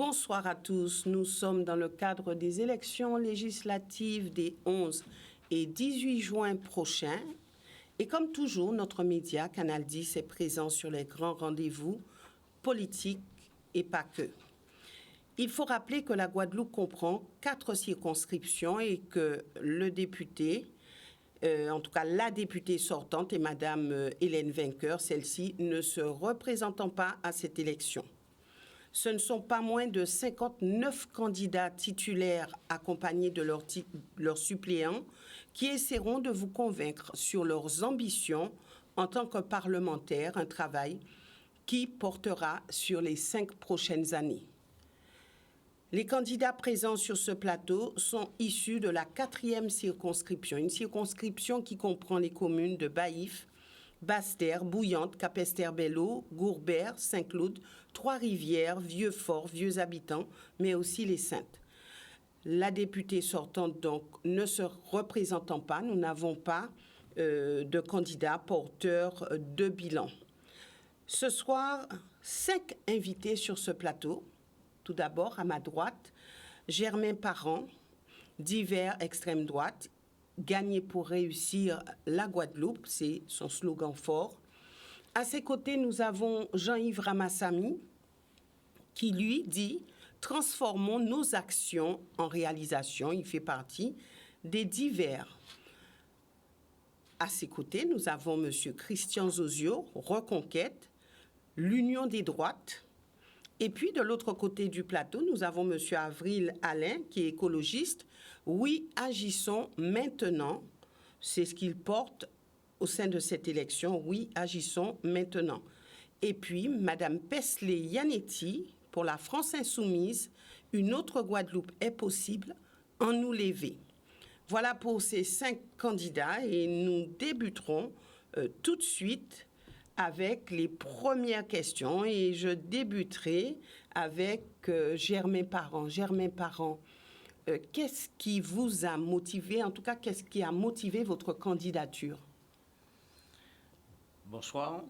Bonsoir à tous. Nous sommes dans le cadre des élections législatives des 11 et 18 juin prochains. Et comme toujours, notre média, Canal 10, est présent sur les grands rendez-vous politiques et pas que. Il faut rappeler que la Guadeloupe comprend 4 circonscriptions et que le député, en tout cas la députée sortante, est Madame Hélène Vainqueur, celle-ci ne se représentant pas à cette élection. Ce ne sont pas moins de 59 candidats titulaires accompagnés de leurs suppléants qui essaieront de vous convaincre sur leurs ambitions en tant que parlementaires, un travail qui portera sur les 5 prochaines années. Les candidats présents sur ce plateau sont issus de la 4e circonscription, une circonscription qui comprend les communes de Baïf, Basse-Terre, Bouillante, Capesterre-Belle-Eau, Gourbert, Saint-Cloud, Trois-Rivières, Vieux-Fort, Vieux-Habitants, mais aussi les Saintes. La députée sortante, donc, ne se représentant pas, nous n'avons pas de candidat porteur de bilan. Ce soir, 5 invités sur ce plateau. Tout d'abord, à ma droite, Germain Parent, divers extrême droite. Gagner pour réussir la Guadeloupe, c'est son slogan fort. À ses côtés, nous avons Jean-Yves Ramassamy, qui lui dit « Transformons nos actions en réalisation ». Il fait partie des divers. À ses côtés, nous avons M. Christian Zozio, Reconquête, l'Union des droites. Et puis, de l'autre côté du plateau, nous avons M. Avril Alain, qui est écologiste. Oui, agissons maintenant. C'est ce qu'il porte au sein de cette élection. Oui, agissons maintenant. Et puis, Mme Pesley Yanetti, pour la France insoumise, une autre Guadeloupe est possible, en nous lever. Voilà pour ces 5 candidats et nous débuterons tout de suite avec les premières questions et je débuterai avec Germain Parent. Germain Parent, qu'est-ce qui vous a motivé, en tout cas, qu'est-ce qui a motivé votre candidature? Bonsoir.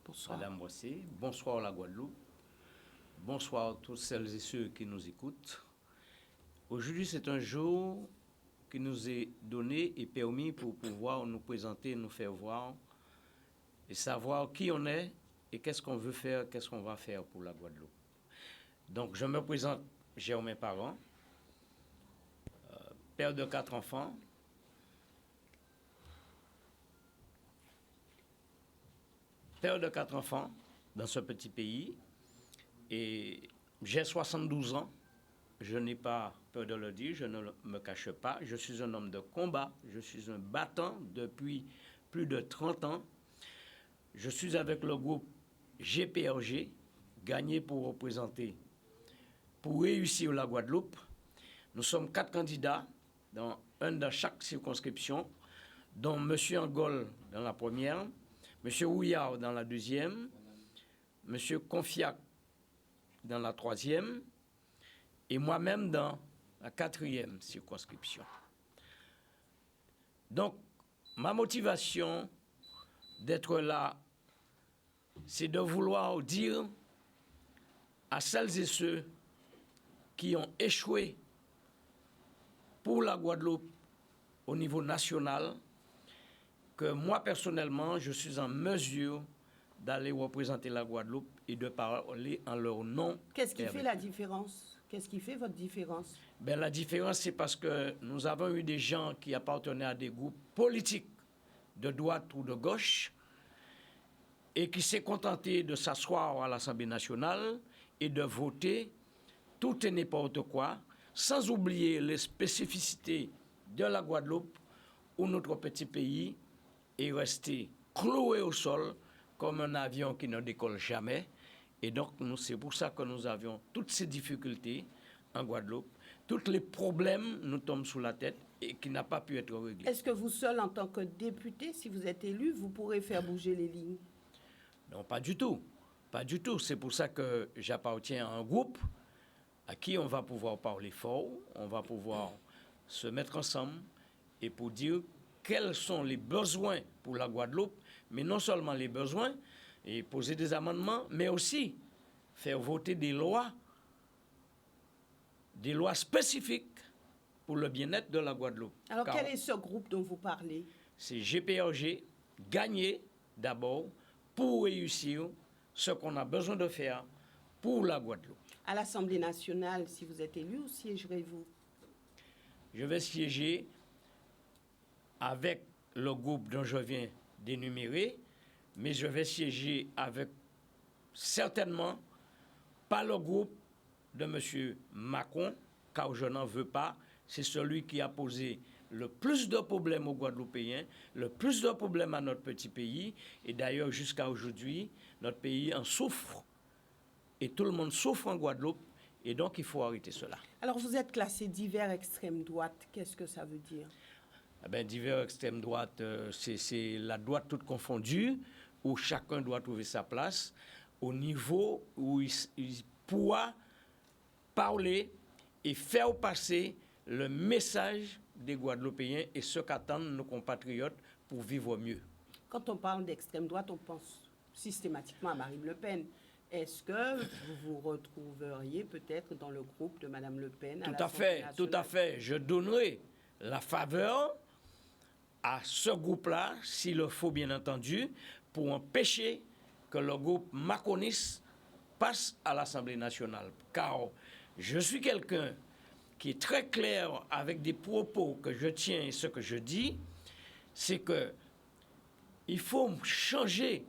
Bonsoir. Madame Boissé. Bonsoir la Guadeloupe. Bonsoir à tous celles et ceux qui nous écoutent. Aujourd'hui, c'est un jour qui nous est donné et permis pour pouvoir nous présenter, nous faire voir et savoir qui on est et qu'est-ce qu'on veut faire, qu'est-ce qu'on va faire pour la Guadeloupe. Donc, je me présente Germain Parent, père de 4 enfants, dans ce petit pays, et j'ai 72 ans, je n'ai pas peur de le dire, je ne me cache pas, je suis un homme de combat, je suis un battant depuis plus de 30 ans. Je suis avec le groupe GPRG, gagné pour représenter, pour réussir la Guadeloupe. Nous sommes 4 candidats, dans chaque circonscription, dont M. Angol dans la première, M. Houillard dans la deuxième, M. Confiac dans la troisième, et moi-même dans la 4e circonscription. Donc, ma motivation d'être là, c'est de vouloir dire à celles et ceux qui ont échoué pour la Guadeloupe au niveau national que moi, personnellement, je suis en mesure d'aller représenter la Guadeloupe et de parler en leur nom. Qu'est-ce qui fait la différence? Qu'est-ce qui fait votre différence? Ben, la différence, c'est parce que nous avons eu des gens qui appartenaient à des groupes politiques de droite ou de gauche et qui s'est contenté de s'asseoir à l'Assemblée nationale et de voter tout et n'importe quoi, sans oublier les spécificités de la Guadeloupe, où notre petit pays est resté cloué au sol comme un avion qui ne décolle jamais. Et donc, c'est pour ça que nous avions toutes ces difficultés en Guadeloupe. Tous les problèmes nous tombent sous la tête et qui n'ont pas pu être réglés. Est-ce que vous seul, en tant que député, si vous êtes élu, vous pourrez faire bouger les lignes? Non, pas du tout. Pas du tout. C'est pour ça que j'appartiens à un groupe à qui on va pouvoir parler fort, on va pouvoir se mettre ensemble et pour dire quels sont les besoins pour la Guadeloupe, mais non seulement les besoins, et poser des amendements, mais aussi faire voter des lois des lois spécifiques pour le bien-être de la Guadeloupe. Alors, quel est ce groupe dont vous parlez? C'est GPRG, gagner d'abord pour réussir ce qu'on a besoin de faire pour la Guadeloupe. À l'Assemblée nationale, si vous êtes élu, où siégerez-vous? Je vais siéger avec le groupe dont je viens d'énumérer, mais je vais siéger avec certainement pas le groupe de M. Macron, car je n'en veux pas. C'est celui qui a posé le plus de problèmes aux Guadeloupéens, le plus de problèmes à notre petit pays. Et d'ailleurs, jusqu'à aujourd'hui, notre pays en souffre. Et tout le monde souffre en Guadeloupe. Et donc, il faut arrêter cela. Alors, vous êtes classé divers extrême droite. Qu'est-ce que ça veut dire? Eh bien, divers extrême droite, c'est la droite toute confondue, où chacun doit trouver sa place, au niveau où il pourra parler et faire passer le message des Guadeloupéens et ce qu'attendent nos compatriotes pour vivre mieux. Quand on parle d'extrême droite, on pense systématiquement à Marine Le Pen. Est-ce que vous vous retrouveriez peut-être dans le groupe de Mme Le Pen? Tout à fait. Je donnerai la faveur à ce groupe-là, s'il le faut bien entendu, pour empêcher que le groupe macroniste passe à l'Assemblée nationale. Car je suis quelqu'un qui est très clair avec des propos que je tiens et ce que je dis, c'est que il faut changer,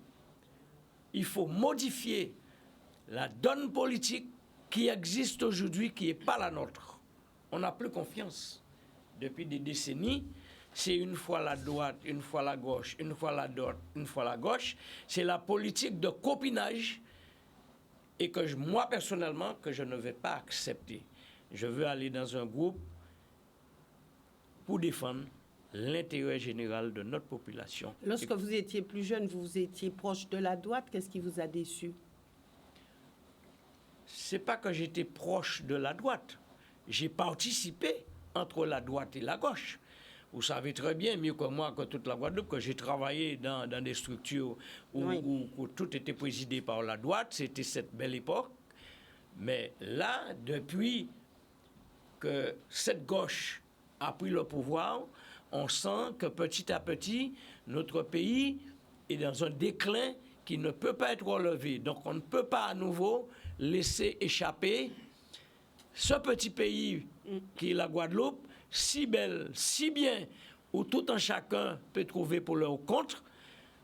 il faut modifier la donne politique qui existe aujourd'hui, qui n'est pas la nôtre. On n'a plus confiance. Depuis des décennies, c'est une fois la droite, une fois la gauche, une fois la droite, une fois la gauche. C'est la politique de copinage et que moi, personnellement, que je ne vais pas accepter. Je veux aller dans un groupe pour défendre l'intérêt général de notre population. Lorsque vous étiez plus jeune, vous étiez proche de la droite. Qu'est-ce qui vous a déçu? C'est pas que j'étais proche de la droite. J'ai participé entre la droite et la gauche. Vous savez très bien, mieux que moi, que toute la Guadeloupe, que j'ai travaillé dans des structures où tout était présidé par la droite. C'était cette belle époque. Mais là, depuis que cette gauche a pris le pouvoir, on sent que petit à petit, notre pays est dans un déclin qui ne peut pas être relevé. Donc on ne peut pas à nouveau laisser échapper ce petit pays qui est la Guadeloupe, si belle, si bien, où tout un chacun peut trouver pour leur compte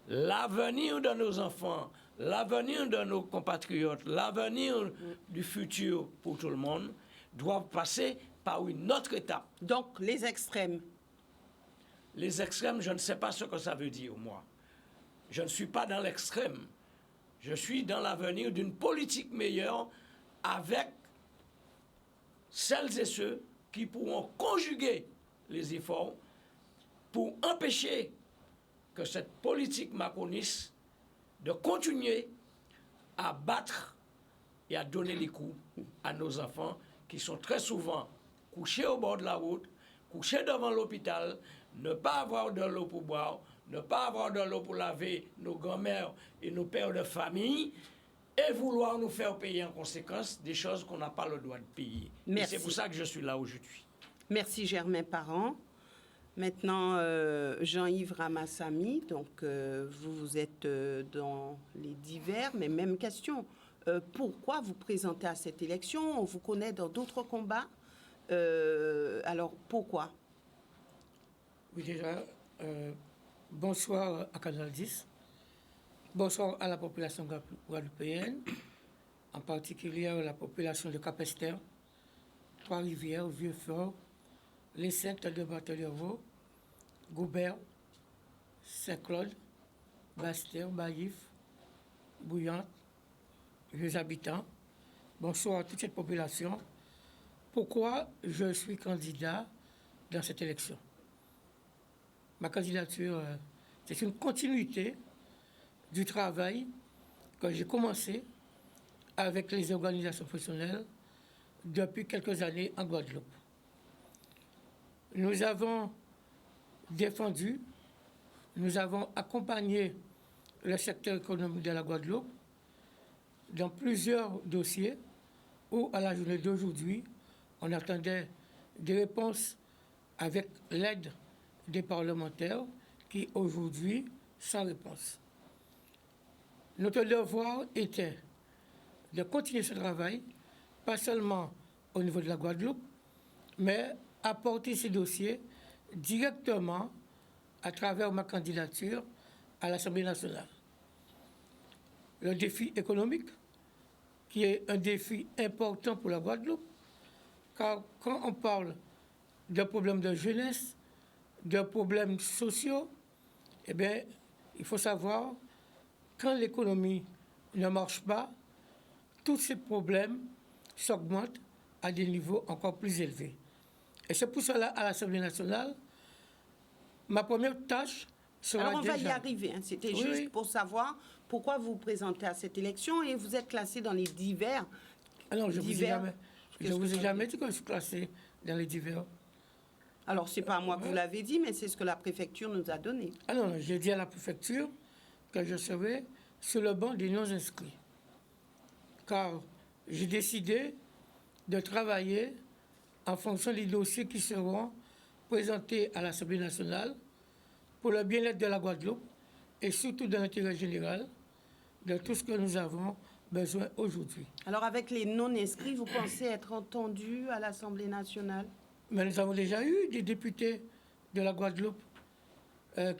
l'avenir de nos enfants, l'avenir de nos compatriotes, l'avenir du futur pour tout le monde, doit passer par une autre étape. Donc, les extrêmes. Les extrêmes, je ne sais pas ce que ça veut dire, moi. Je ne suis pas dans l'extrême. Je suis dans l'avenir d'une politique meilleure avec celles et ceux qui pourront conjuguer les efforts pour empêcher que cette politique macroniste de continuer à battre et à donner des coups à nos enfants qui sont très souvent couchés au bord de la route, couchés devant l'hôpital, ne pas avoir de l'eau pour boire, ne pas avoir de l'eau pour laver nos grands-mères et nos pères de famille, et vouloir nous faire payer en conséquence des choses qu'on n'a pas le droit de payer. Merci. Et c'est pour ça que je suis là où je suis. Merci Germain Parent. Maintenant, Jean-Yves Ramassamy, donc vous êtes dans les divers, mais même question. Pourquoi vous présentez à cette élection? On vous connaît dans d'autres combats. Alors, pourquoi? Oui, déjà, bonsoir à Canal 10. Bonsoir à la population guadeloupéenne, en particulier la population de Cap-Esther, Trois-Rivières, Vieux-Fort, les Saintes de Barthélemy, Goubert, Saint-Claude, Bastère, Baïf, Bouillante, les habitants. Bonsoir à toute cette population. Pourquoi je suis candidat dans cette élection? Ma candidature, c'est une continuité du travail que j'ai commencé avec les organisations professionnelles depuis quelques années en Guadeloupe. Nous avons défendu, nous avons accompagné le secteur économique de la Guadeloupe dans plusieurs dossiers où, à la journée d'aujourd'hui, On attendait des réponses avec l'aide des parlementaires qui, aujourd'hui, sans réponse. Notre devoir était de continuer ce travail, pas seulement au niveau de la Guadeloupe, mais apporter ces dossiers directement à travers ma candidature à l'Assemblée nationale. Le défi économique, qui est un défi important pour la Guadeloupe, car quand on parle de problèmes de jeunesse, de problèmes sociaux, eh bien, il faut savoir, quand l'économie ne marche pas, tous ces problèmes s'augmentent à des niveaux encore plus élevés. Et c'est pour cela, à l'Assemblée nationale, ma première tâche sera Alors, on va y arriver. Hein. C'était Oui, juste oui. pour savoir pourquoi vous vous présentez à cette élection et vous êtes classé dans les divers. Alors, je divers. ne vous ai jamais dit que je suis classé dans les divers. Alors, ce n'est pas à moi que vous l'avez dit, mais c'est ce que la préfecture nous a donné. Ah non, j'ai dit à la préfecture que je serais sur le banc des non-inscrits. Car j'ai décidé de travailler en fonction des dossiers qui seront présentés à l'Assemblée nationale pour le bien-être de la Guadeloupe et surtout de l'intérêt général de tout ce que nous avons besoin aujourd'hui. Alors, avec les non-inscrits, vous pensez être entendu à l'Assemblée nationale? Mais nous avons déjà eu des députés de la Guadeloupe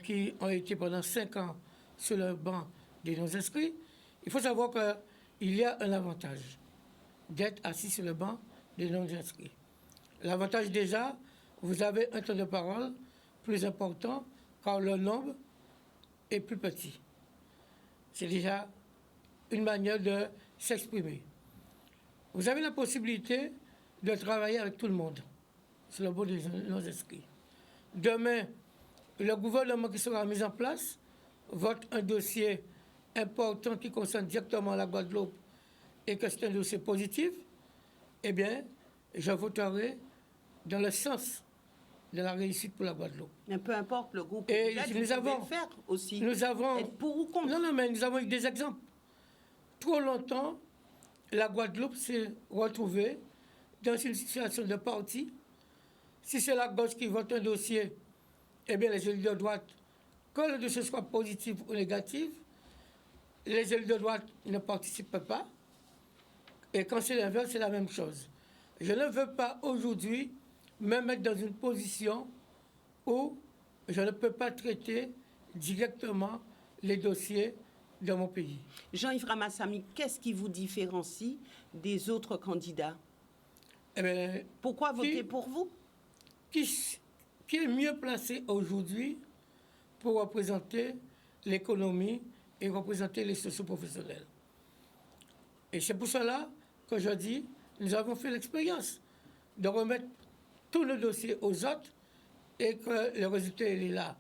qui ont été pendant 5 ans sur le banc des non-inscrits. Il faut savoir qu'il y a un avantage d'être assis sur le banc des non-inscrits. L'avantage déjà, vous avez un temps de parole plus important car le nombre est plus petit. C'est déjà une manière de s'exprimer. Vous avez la possibilité de travailler avec tout le monde sur le banc des non-inscrits. Demain, le gouvernement qui sera mis en place vote un dossier important qui concerne directement la Guadeloupe et que c'est un dossier positif, eh bien, je voterai dans le sens de la réussite pour la Guadeloupe. Mais peu importe le groupe, Et vous nous pouvez avons, le faire aussi. nous avons, Être pour ou contre. non, mais nous avons eu des exemples. Trop longtemps, la Guadeloupe s'est retrouvée dans une situation de parti. Si c'est la gauche qui vote un dossier, eh bien, les élus de droite, que le dossier soit positif ou négatif, les élus de droite ne participent pas. Et quand c'est l'inverse, c'est la même chose. Je ne veux pas aujourd'hui me mettre dans une position où je ne peux pas traiter directement les dossiers de mon pays. Jean-Yves Ramassamy, qu'est-ce qui vous différencie des autres candidats? Eh bien, Pourquoi voter pour vous? qui est mieux placé aujourd'hui pour représenter l'économie et représenter les socioprofessionnels. Et c'est pour cela que je dis, nous avons fait l'expérience de remettre tous nos dossiers aux autres et que le résultat il est là.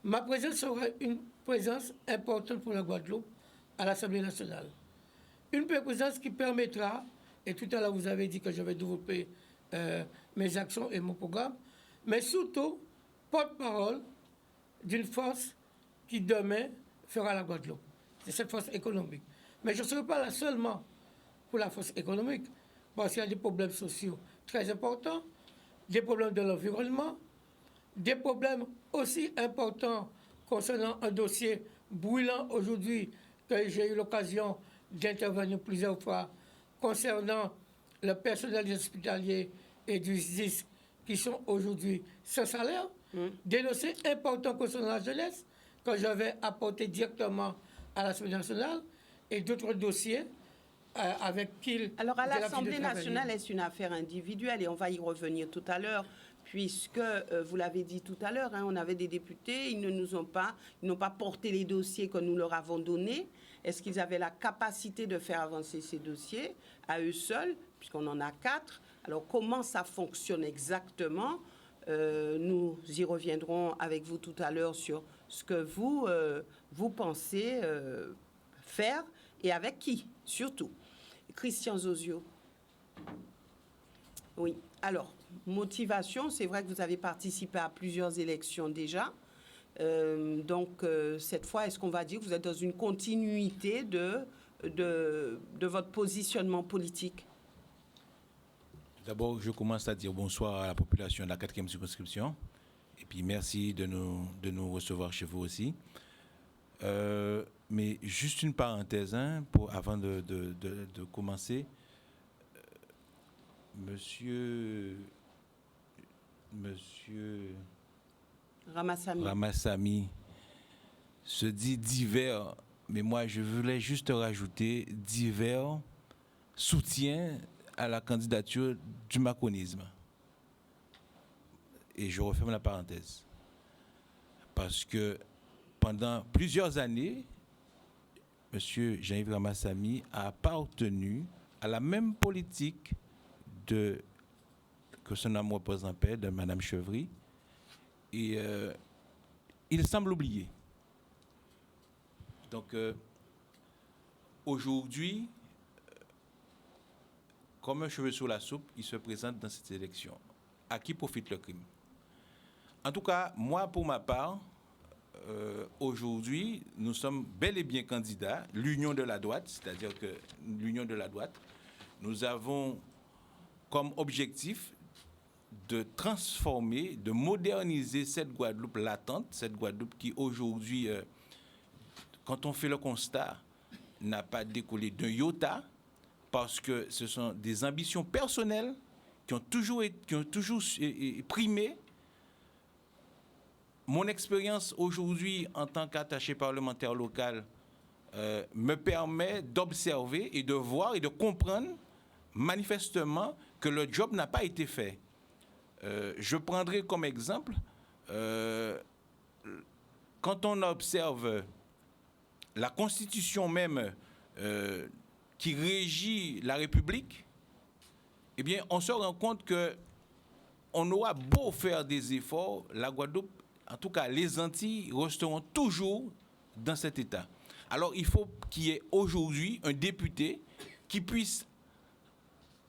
Ma présence sera une présence importante pour la Guadeloupe à l'Assemblée nationale. Une présence qui permettra, et tout à l'heure vous avez dit que je vais développer mes actions et mon programme, mais surtout porte-parole d'une force qui demain fera la Guadeloupe. C'est cette force économique. Mais je ne serai pas là seulement pour la force économique, parce qu'il y a des problèmes sociaux très importants, des problèmes de l'environnement, des problèmes aussi importants concernant un dossier brûlant aujourd'hui que j'ai eu l'occasion d'intervenir plusieurs fois concernant le personnel hospitalier et du SDIS qui sont aujourd'hui sans salaire, des dossiers importants concernant la jeunesse que je vais apporter directement à l'Assemblée nationale et d'autres dossiers avec qui... Alors à l'Assemblée nationale, est-ce une affaire individuelle? Et on va y revenir tout à l'heure, puisque, vous l'avez dit tout à l'heure, hein, on avait des députés, ils n'ont pas porté les dossiers que nous leur avons donnés. Est-ce qu'ils avaient la capacité de faire avancer ces dossiers à eux seuls, puisqu'on en a 4? Alors comment ça fonctionne exactement? Nous y reviendrons avec vous tout à l'heure sur ce que vous pensez faire et avec qui, surtout. Christian Zozio. Oui, alors, motivation, c'est vrai que vous avez participé à plusieurs élections déjà. Donc, cette fois, est-ce qu'on va dire que vous êtes dans une continuité de votre positionnement politique? D'abord, je commence à dire bonsoir à la population de la 4e circonscription. Et puis, merci de nous recevoir chez vous aussi. Mais juste une parenthèse, avant de commencer. Monsieur Ramassamy se dit divers, mais moi, je voulais juste rajouter divers soutien à la candidature du macronisme. Et je referme la parenthèse. Parce que pendant plusieurs années, M. Jean-Yves Ramassamy a appartenu à la même politique que son homme repose en paix, de Mme Chevry. Et il semble oublier. Donc, aujourd'hui, comme un cheveu sur la soupe, il se présente dans cette élection. À qui profite le crime? En tout cas, moi, pour ma part, aujourd'hui, nous sommes bel et bien candidats, l'union de la droite, c'est-à-dire que l'union de la droite, nous avons comme objectif de transformer, de moderniser cette Guadeloupe latente, cette Guadeloupe qui aujourd'hui, quand on fait le constat, n'a pas décollé d'un iota, parce que ce sont des ambitions personnelles qui ont toujours primé. Mon expérience aujourd'hui en tant qu'attaché parlementaire local me permet d'observer et de voir et de comprendre manifestement que le job n'a pas été fait. Je prendrai comme exemple, quand on observe la constitution même qui régit la République, eh bien, on se rend compte que on aura beau faire des efforts, la Guadeloupe, en tout cas les Antilles, resteront toujours dans cet état. Alors, il faut qu'il y ait aujourd'hui un député qui puisse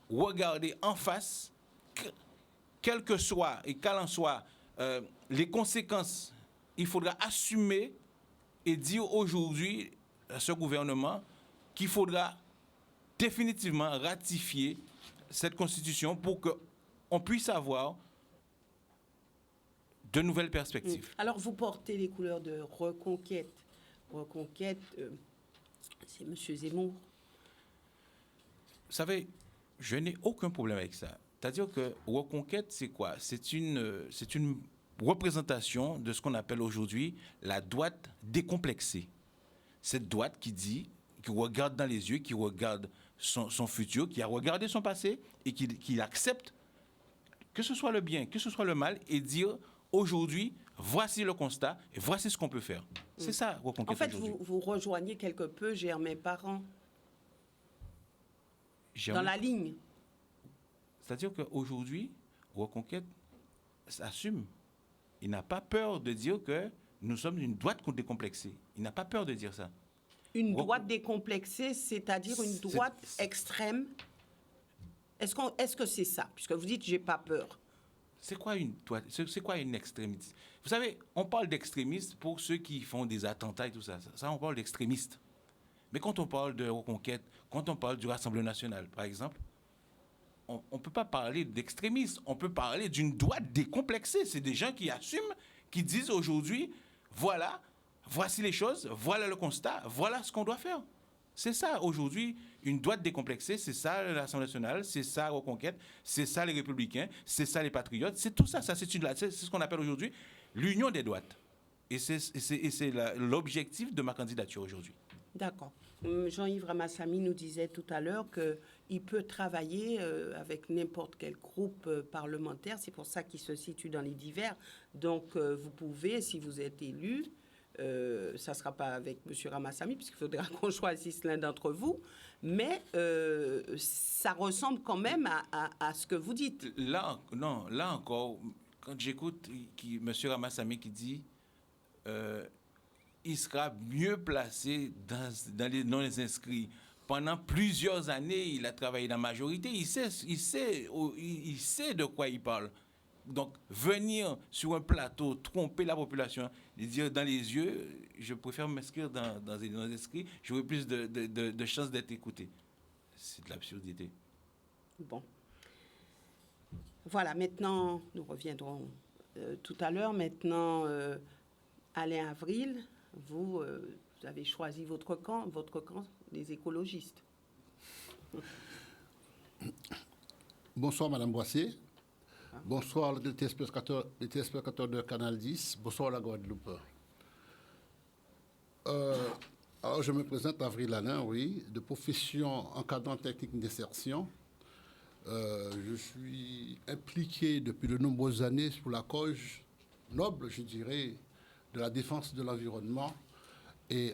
regarder en face, quel que soit et quelles en soient les conséquences. Il faudra assumer et dire aujourd'hui à ce gouvernement qu'il faudra définitivement ratifier cette constitution pour qu'on puisse avoir de nouvelles perspectives. Alors, vous portez les couleurs de Reconquête. Reconquête, c'est M. Zemmour. Vous savez, je n'ai aucun problème avec ça. C'est-à-dire que Reconquête, c'est quoi? C'est une représentation de ce qu'on appelle aujourd'hui la droite décomplexée. Cette droite qui regarde dans les yeux, qui regarde son futur, qui a regardé son passé et qui accepte que ce soit le bien, que ce soit le mal, et dire aujourd'hui, voici le constat et voici ce qu'on peut faire. C'est ça, Reconquête. En fait, vous rejoignez quelque peu Germain Parent dans la ligne. C'est-à-dire qu'aujourd'hui, Reconquête s'assume. Il n'a pas peur de dire que nous sommes une droite décomplexée. Il n'a pas peur de dire ça. Une droite décomplexée, c'est-à-dire une droite extrême. Est-ce que c'est ça? Puisque vous dites, j'ai pas peur. C'est quoi une extrémiste? Vous savez, on parle d'extrémistes pour ceux qui font des attentats et tout ça. Ça, on parle d'extrémistes. Mais quand on parle de Reconquête, quand on parle du Rassemblement national, par exemple, on ne peut pas parler d'extrémistes. On peut parler d'une droite décomplexée. C'est des gens qui assument, qui disent aujourd'hui, voici les choses, voilà le constat, voilà ce qu'on doit faire. C'est ça, aujourd'hui, une droite décomplexée, c'est ça l'Assemblée nationale, c'est ça Reconquête, c'est ça les Républicains, c'est ça les Patriotes, c'est tout ça. C'est ce qu'on appelle aujourd'hui l'union des droites. Et c'est l'objectif de ma candidature aujourd'hui. D'accord. Jean-Yves Ramassamy nous disait tout à l'heure qu'il peut travailler avec n'importe quel groupe parlementaire. C'est pour ça qu'il se situe dans les divers. Donc, vous pouvez, si vous êtes élu, ça ne sera pas avec M. Ramassamy, puisqu'il faudra qu'on choisisse l'un d'entre vous, mais ça ressemble quand même à ce que vous dites. Là encore, quand j'écoute M. Ramassamy qui dit il sera mieux placé dans les non-inscrits. Pendant plusieurs années, il a travaillé dans la majorité, il sait de quoi il parle. Donc, venir sur un plateau, tromper la population, et dire dans les yeux, je préfère m'inscrire dans les non-inscrits, j'aurai plus de chances d'être écouté. C'est de l'absurdité. Bon. Voilà, maintenant, nous reviendrons tout à l'heure. Maintenant, Alain Avril, vous avez choisi votre camp, les écologistes. Bonsoir, Madame Boissé. Bonsoir, les téléspectateurs de Canal 10. Bonsoir, la Guadeloupe. Alors, je me présente, Avril Alain, oui, de profession encadrant technique d'insertion. Je suis impliqué depuis de nombreuses années pour la cause noble, je dirais, de la défense de l'environnement et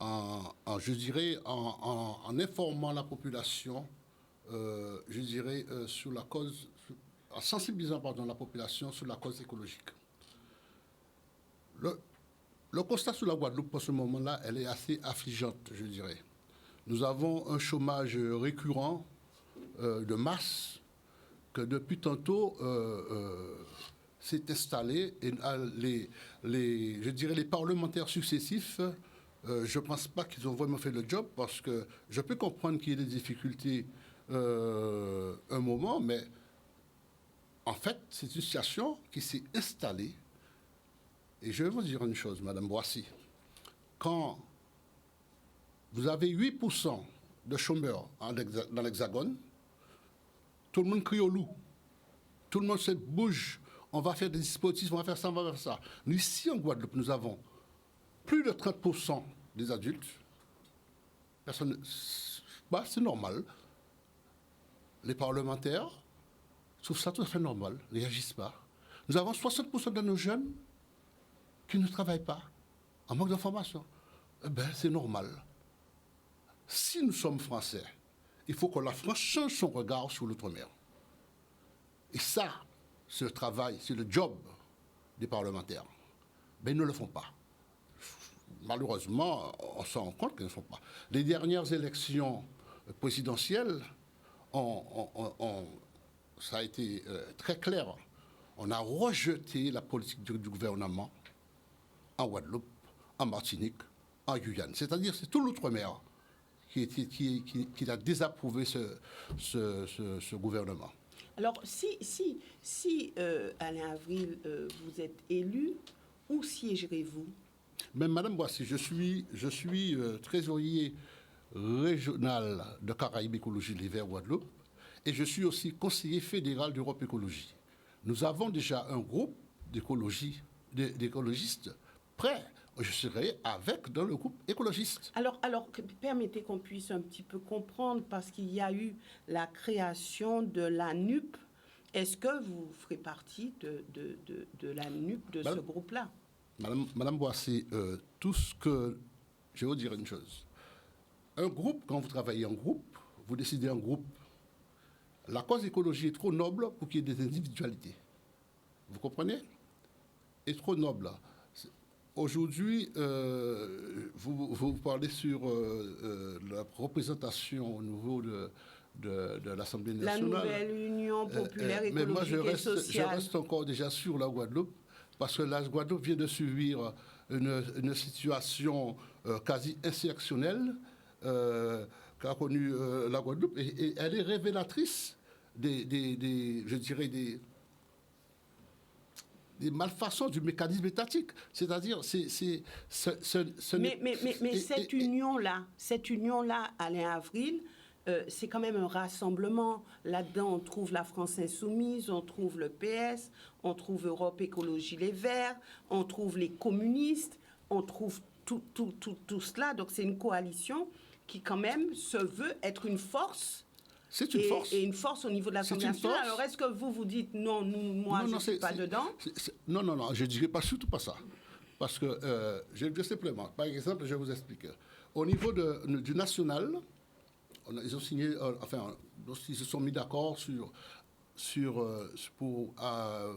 je dirais, en informant la population, je dirais, sur la cause, en sensibilisant pardon, la population sur la cause écologique. Le constat sur la Guadeloupe, pour ce moment-là, elle est assez affligeante, je dirais. Nous avons un chômage récurrent de masse que depuis tantôt s'est installé et je dirais les parlementaires successifs, je ne pense pas qu'ils ont vraiment fait le job parce que je peux comprendre qu'il y ait des difficultés un moment, mais en fait, c'est une situation qui s'est installée. Et je vais vous dire une chose, Madame Boissy. Quand vous avez 8% de chômeurs dans l'Hexagone, tout le monde crie au loup. Tout le monde se bouge. On va faire des dispositifs, on va faire ça, on va faire ça. Nous, ici, en Guadeloupe, nous avons plus de 30% des adultes. Personne, bah, c'est normal. Les parlementaires trouvent ça tout à fait normal, ne réagissent pas. Nous avons 60% de nos jeunes qui ne travaillent pas, en manque d'information. Eh bien, c'est normal. Si nous sommes Français, il faut que la France change son regard sur l'outre-mer. Et ça, c'est le travail, c'est le job des parlementaires. Mais ils ne le font pas. Malheureusement, on se rend compte qu'ils ne le font pas. Les dernières élections présidentielles, ça a été très clair. On a rejeté la politique du gouvernement en Guadeloupe, en Martinique, en Guyane. C'est-à-dire c'est tout l'outre-mer qui a désapprouvé ce gouvernement. Alors, si Alain Avril, vous êtes élu, où siégerez-vous? Mais Madame Boissy, je suis trésorier régional de Caraïbes Écologie l'hiver Guadeloupe et je suis aussi conseiller fédéral d'Europe Écologie. Nous avons déjà un groupe d'écologistes prêts. Je serai dans le groupe écologiste. Alors, permettez qu'on puisse un petit peu comprendre, parce qu'il y a eu la création de la NUP. Est-ce que vous ferez partie de la NUP, de ce groupe-là? Madame Boissy, tout ce que... Je vais vous dire une chose. Un groupe, quand vous travaillez en groupe, vous décidez en groupe. La cause écologie est trop noble pour qu'il y ait des individualités. Vous comprenez? Est trop noble. Aujourd'hui, vous parlez sur la représentation au niveau de l'Assemblée nationale. La nouvelle Union populaire écologique mais moi, et sociale. Je reste encore déjà sur la Guadeloupe, parce que la Guadeloupe vient de subir une situation quasi insurrectionnelle qu'a connue la Guadeloupe, et elle est révélatrice je dirais, des malfaçons du mécanisme étatique. C'est-à-dire, Mais cette union-là, Alain Avril, c'est quand même un rassemblement. Là-dedans, on trouve la France Insoumise, on trouve le PS, on trouve Europe Écologie Les Verts, on trouve les communistes, on trouve tout cela. Donc, c'est une coalition qui, quand même, se veut être une force. C'est une force. Et une force au niveau de l'Assemblée nationale. Alors, est-ce que vous dites non, moi, je ne suis pas dedans? Non, je ne dirais surtout pas ça. Parce que, je vais simplement, par exemple, je vais vous expliquer. Au niveau du national, ils ont signé, ils se sont mis d'accord pour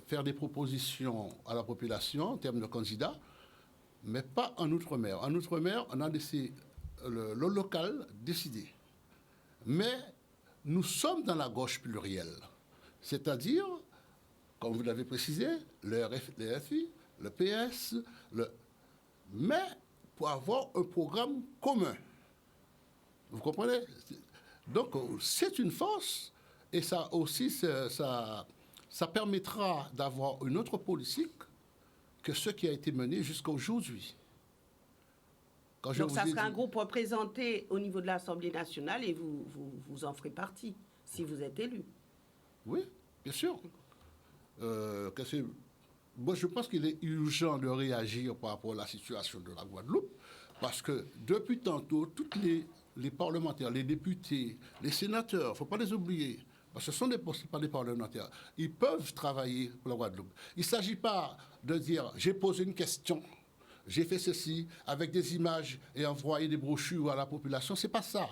faire des propositions à la population en termes de candidats, mais pas en Outre-mer. En Outre-mer, on a laissé le local décider. Mais nous sommes dans la gauche plurielle, c'est-à-dire, comme vous l'avez précisé, le RFI, le PS, mais pour avoir un programme commun. Vous comprenez? Donc, c'est une force, Et ça aussi, ça permettra d'avoir une autre politique que ce qui a été mené jusqu'à aujourd'hui. Donc ça sera un groupe représenté au niveau de l'Assemblée nationale et vous en ferez partie, si vous êtes élu. Oui, bien sûr. Moi, je pense qu'il est urgent de réagir par rapport à la situation de la Guadeloupe, parce que depuis tantôt, tous les parlementaires, les députés, les sénateurs, il ne faut pas les oublier, parce que ce sont pas des parlementaires, ils peuvent travailler pour la Guadeloupe. Il ne s'agit pas de dire « j'ai posé une question ». J'ai fait ceci avec des images et envoyé des brochures à la population. Ce n'est pas ça.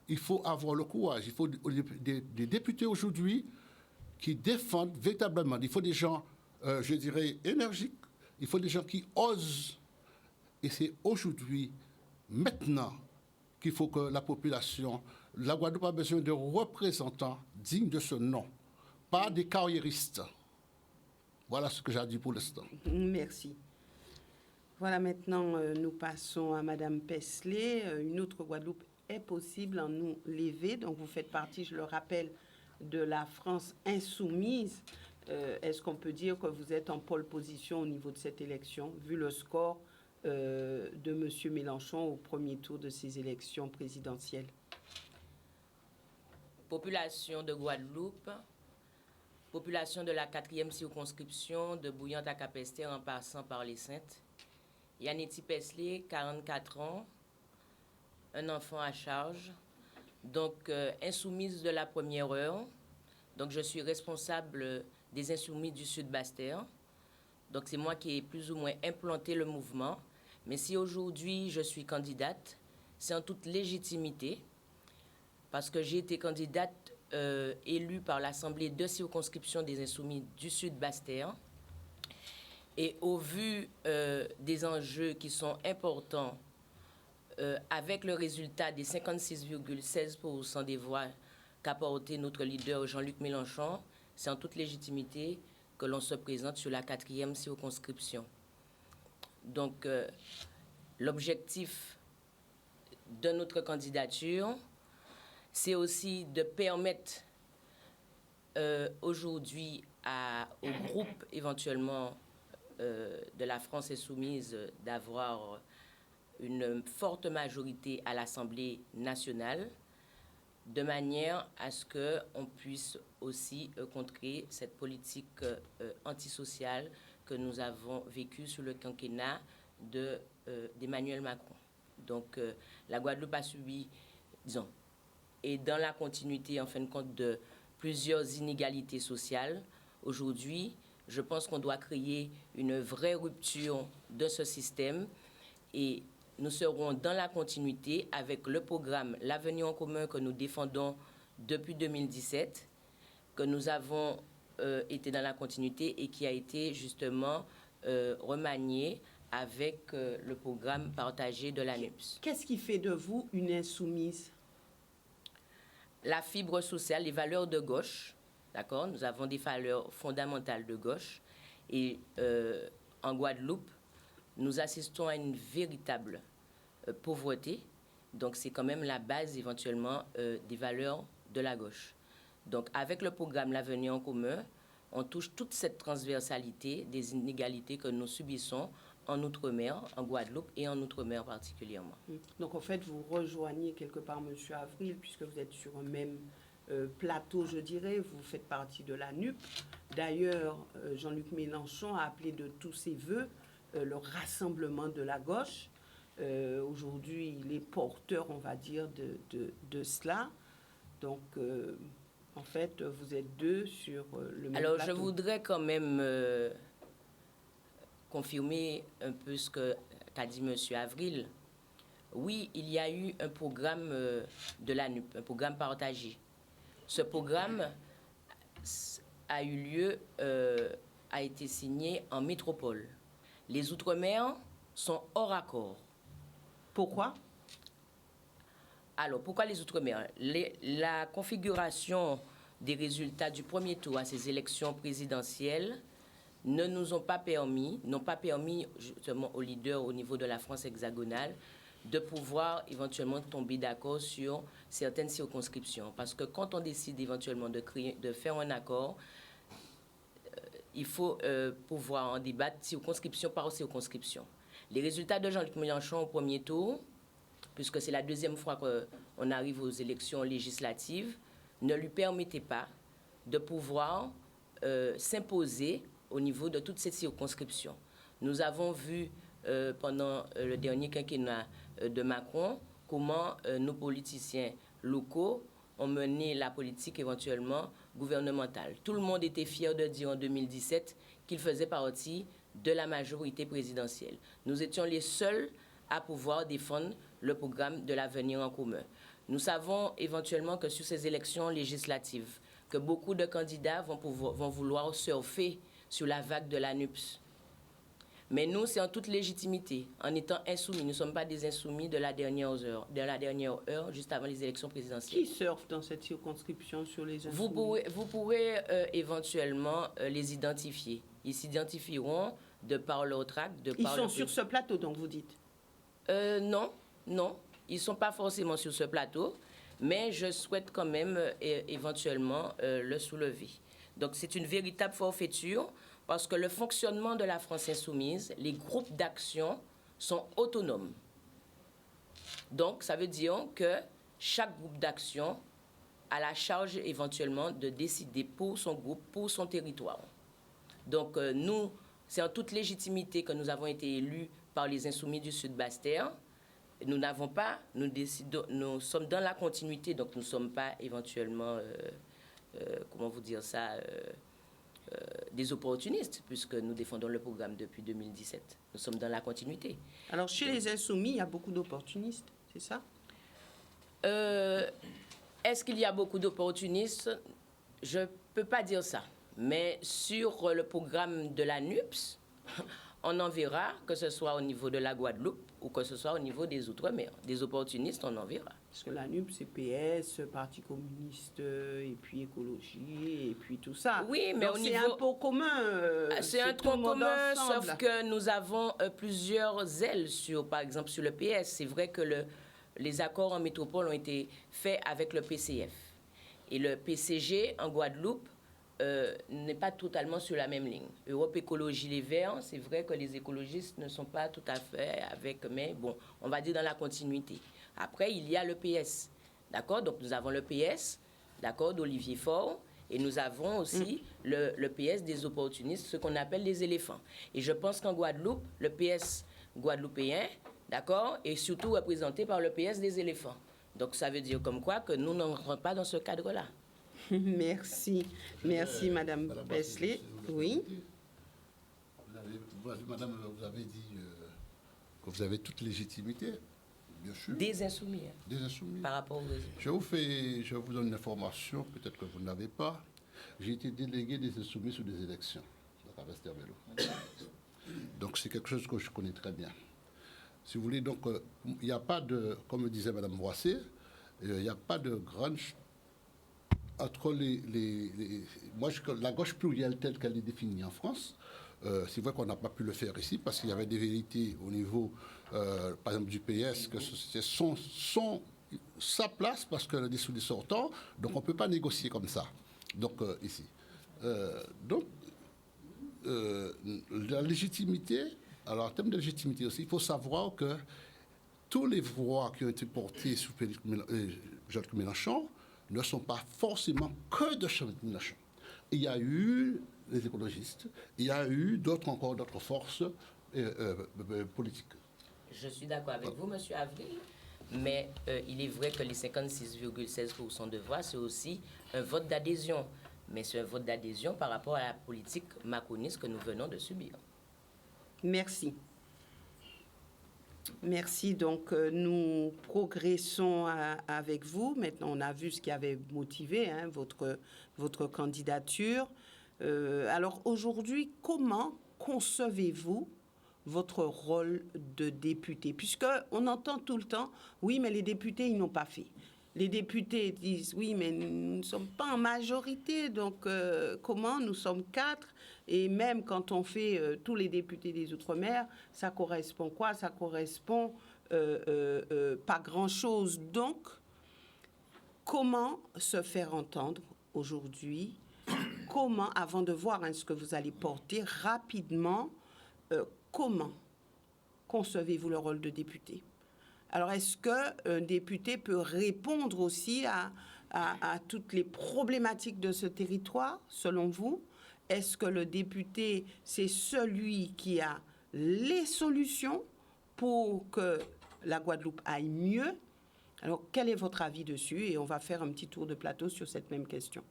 Il faut avoir le courage. Il faut des députés aujourd'hui qui défendent véritablement. Il faut des gens, je dirais, énergiques. Il faut des gens qui osent. Et c'est aujourd'hui, maintenant, qu'il faut que la population, la Guadeloupe a besoin de représentants dignes de ce nom, pas des carriéristes. Voilà ce que j'ai dit pour l'instant. Merci. Voilà, maintenant, nous passons à Madame Pesley. Une autre Guadeloupe est possible en nous lever. Donc, vous faites partie, je le rappelle, de la France insoumise. Est-ce qu'on peut dire que vous êtes en pole position au niveau de cette élection, vu le score de M. Mélenchon au premier tour de ces élections présidentielles? Population de Guadeloupe, population de la 4e circonscription, de Bouillante à Cap-Esther en passant par les Saintes. Yannetti Pesley, 44 ans, un enfant à charge, donc insoumise de la première heure. Donc je suis responsable des insoumis du Sud Basse-Terre. Donc c'est moi qui ai plus ou moins implanté le mouvement. Mais si aujourd'hui je suis candidate, c'est en toute légitimité, parce que j'ai été candidate élue par l'Assemblée de circonscription des insoumis du Sud Basse-Terre. Et au vu des enjeux qui sont importants, avec le résultat des 56,16% des voix qu'a porté notre leader Jean-Luc Mélenchon, c'est en toute légitimité que l'on se présente sur la 4e circonscription. Donc, l'objectif de notre candidature, c'est aussi de permettre aujourd'hui au groupe éventuellement de la France insoumise d'avoir une forte majorité à l'Assemblée nationale, de manière à ce qu'on puisse aussi contrer cette politique antisociale que nous avons vécue sous le quinquennat d'Emmanuel Macron. Donc la Guadeloupe a subi, disons, et dans la continuité, en fin de compte, de plusieurs inégalités sociales. Aujourd'hui, je pense qu'on doit créer une vraie rupture de ce système et nous serons dans la continuité avec le programme L'Avenir en commun que nous défendons depuis 2017, que nous avons été dans la continuité et qui a été justement remanié avec le programme partagé de l'ANUPS. Qu'est-ce qui fait de vous une insoumise? La fibre sociale, les valeurs de gauche. D'accord, nous avons des valeurs fondamentales de gauche et en Guadeloupe, nous assistons à une véritable pauvreté. Donc, c'est quand même la base éventuellement des valeurs de la gauche. Donc, avec le programme L'Avenir en commun, on touche toute cette transversalité des inégalités que nous subissons en Outre-mer, en Guadeloupe et en Outre-mer particulièrement. Donc, en fait, vous rejoignez quelque part M. Avril, puisque vous êtes sur un même plateau, je dirais, vous faites partie de la NUP. D'ailleurs, Jean-Luc Mélenchon a appelé de tous ses voeux le rassemblement de la gauche. Aujourd'hui, il est porteur, on va dire, de cela. Donc, en fait, vous êtes deux sur le même Alors, plateau. je voudrais quand même confirmer un peu ce qu'a dit M. Avril. Oui, il y a eu un programme de la NUP, un programme partagé. Ce programme a eu lieu, a été signé en métropole. Les Outre-mer sont hors accord. Pourquoi? Alors, pourquoi les Outre-mer? La configuration des résultats du premier tour à ces élections présidentielles n'ont pas permis justement aux leaders au niveau de la France hexagonale de pouvoir éventuellement tomber d'accord sur certaines circonscriptions. Parce que quand on décide éventuellement de faire un accord, il faut pouvoir en débattre circonscription par circonscription. Les résultats de Jean-Luc Mélenchon au premier tour, puisque c'est la deuxième fois qu'on arrive aux élections législatives, ne lui permettaient pas de pouvoir s'imposer au niveau de toutes ces circonscriptions. Nous avons vu pendant le dernier quinquennat de Macron comment nos politiciens locaux ont mené la politique éventuellement gouvernementale. Tout le monde était fier de dire en 2017 qu'il faisait partie de la majorité présidentielle. Nous étions les seuls à pouvoir défendre le programme de l'avenir en commun. Nous savons éventuellement que sur ces élections législatives, que beaucoup de candidats vont vouloir surfer sur la vague de la NUPS. Mais nous, c'est en toute légitimité, en étant insoumis. Nous ne sommes pas des insoumis de la dernière heure, juste avant les élections présidentielles. Qui surfe dans cette circonscription sur les insoumis? Vous pourrez éventuellement les identifier. Ils s'identifieront de par leur tract, Ils sont sur ce plateau, donc vous dites? Non. Ils ne sont pas forcément sur ce plateau, mais je souhaite quand même éventuellement le soulever. Donc c'est une véritable forfaiture, parce que le fonctionnement de la France insoumise, les groupes d'action sont autonomes. Donc ça veut dire que chaque groupe d'action a la charge éventuellement de décider pour son groupe, pour son territoire. Donc nous, c'est en toute légitimité que nous avons été élus par les insoumis du Sud Basse-Terre. Nous sommes dans la continuité, donc nous ne sommes pas éventuellement, des opportunistes, puisque nous défendons le programme depuis 2017. Nous sommes dans la continuité. Alors, chez les insoumis, il y a beaucoup d'opportunistes, c'est ça? Est-ce qu'il y a beaucoup d'opportunistes? Je ne peux pas dire ça. Mais sur le programme de la NUPS, on en verra, que ce soit au niveau de la Guadeloupe ou que ce soit au niveau des Outre-mer. Des opportunistes, on en verra. Parce que la NUP, c'est PS, Parti communiste, et puis écologie, et puis tout ça. Oui, mais c'est un pot commun. C'est un tronc commun, sauf que nous avons plusieurs ailes, par exemple sur le PS. C'est vrai que les accords en métropole ont été faits avec le PCF. Et le PCG, en Guadeloupe, n'est pas totalement sur la même ligne. Europe Écologie Les Verts, c'est vrai que les écologistes ne sont pas tout à fait avec, mais bon, on va dire dans la continuité. Après, il y a le PS, d'accord? Donc, nous avons le PS, d'accord, d'Olivier Faure, et nous avons aussi le PS des opportunistes, ce qu'on appelle les éléphants. Et je pense qu'en Guadeloupe, le PS guadeloupéen, d'accord, est surtout représenté par le PS des éléphants. Donc, ça veut dire comme quoi que nous n'entrons pas dans ce cadre-là. Merci, Madame Pesley. Oui. Madame, vous avez dit que vous avez toute légitimité, bien sûr. Des insoumis. Des insoumis. Par rapport aux... Je vous donne une information, peut-être que vous n'avez pas. J'ai été délégué des insoumis sur des élections à Capesterre-Belle Eau. Donc c'est quelque chose que je connais très bien. Si vous voulez, donc il n'y a pas de, comme disait Madame Boissé, il n'y a pas de grande... Entre la gauche plurielle telle qu'elle est définie en France, c'est vrai qu'on n'a pas pu le faire ici parce qu'il y avait des vérités au niveau, par exemple, du PS, que c'est sa place parce que le dessous des sortants, donc on ne peut pas négocier comme ça. Donc, ici. La légitimité, alors en termes de légitimité aussi, il faut savoir que tous les voix qui ont été portées sous Jean-Luc Mélenchon ne sont pas forcément que de Jean-Luc Mélenchon. Il y a eu les écologistes, il y a eu d'autres forces politiques. Je suis d'accord avec vous, M. Avril, mais il est vrai que les 56,16% de voix, c'est aussi un vote d'adhésion. Mais c'est un vote d'adhésion par rapport à la politique macroniste que nous venons de subir. Merci. Merci. Donc, nous progressons avec vous. Maintenant, on a vu ce qui avait motivé votre candidature. Alors, aujourd'hui, comment concevez-vous votre rôle de député? Puisqu'on entend tout le temps, oui, mais les députés, ils n'ont pas fait. Les députés disent, oui, mais nous ne sommes pas en majorité, donc comment? Nous sommes 4, et même quand on fait tous les députés des Outre-mer, ça correspond quoi? Ça correspond pas grand-chose. Donc, comment se faire entendre aujourd'hui? Comment, avant de voir ce que vous allez porter rapidement, comment concevez-vous le rôle de député? Alors, est-ce qu'un député peut répondre aussi à toutes les problématiques de ce territoire, selon vous? Est-ce que le député, c'est celui qui a les solutions pour que la Guadeloupe aille mieux? Alors, quel est votre avis dessus? Et on va faire un petit tour de plateau sur cette même question.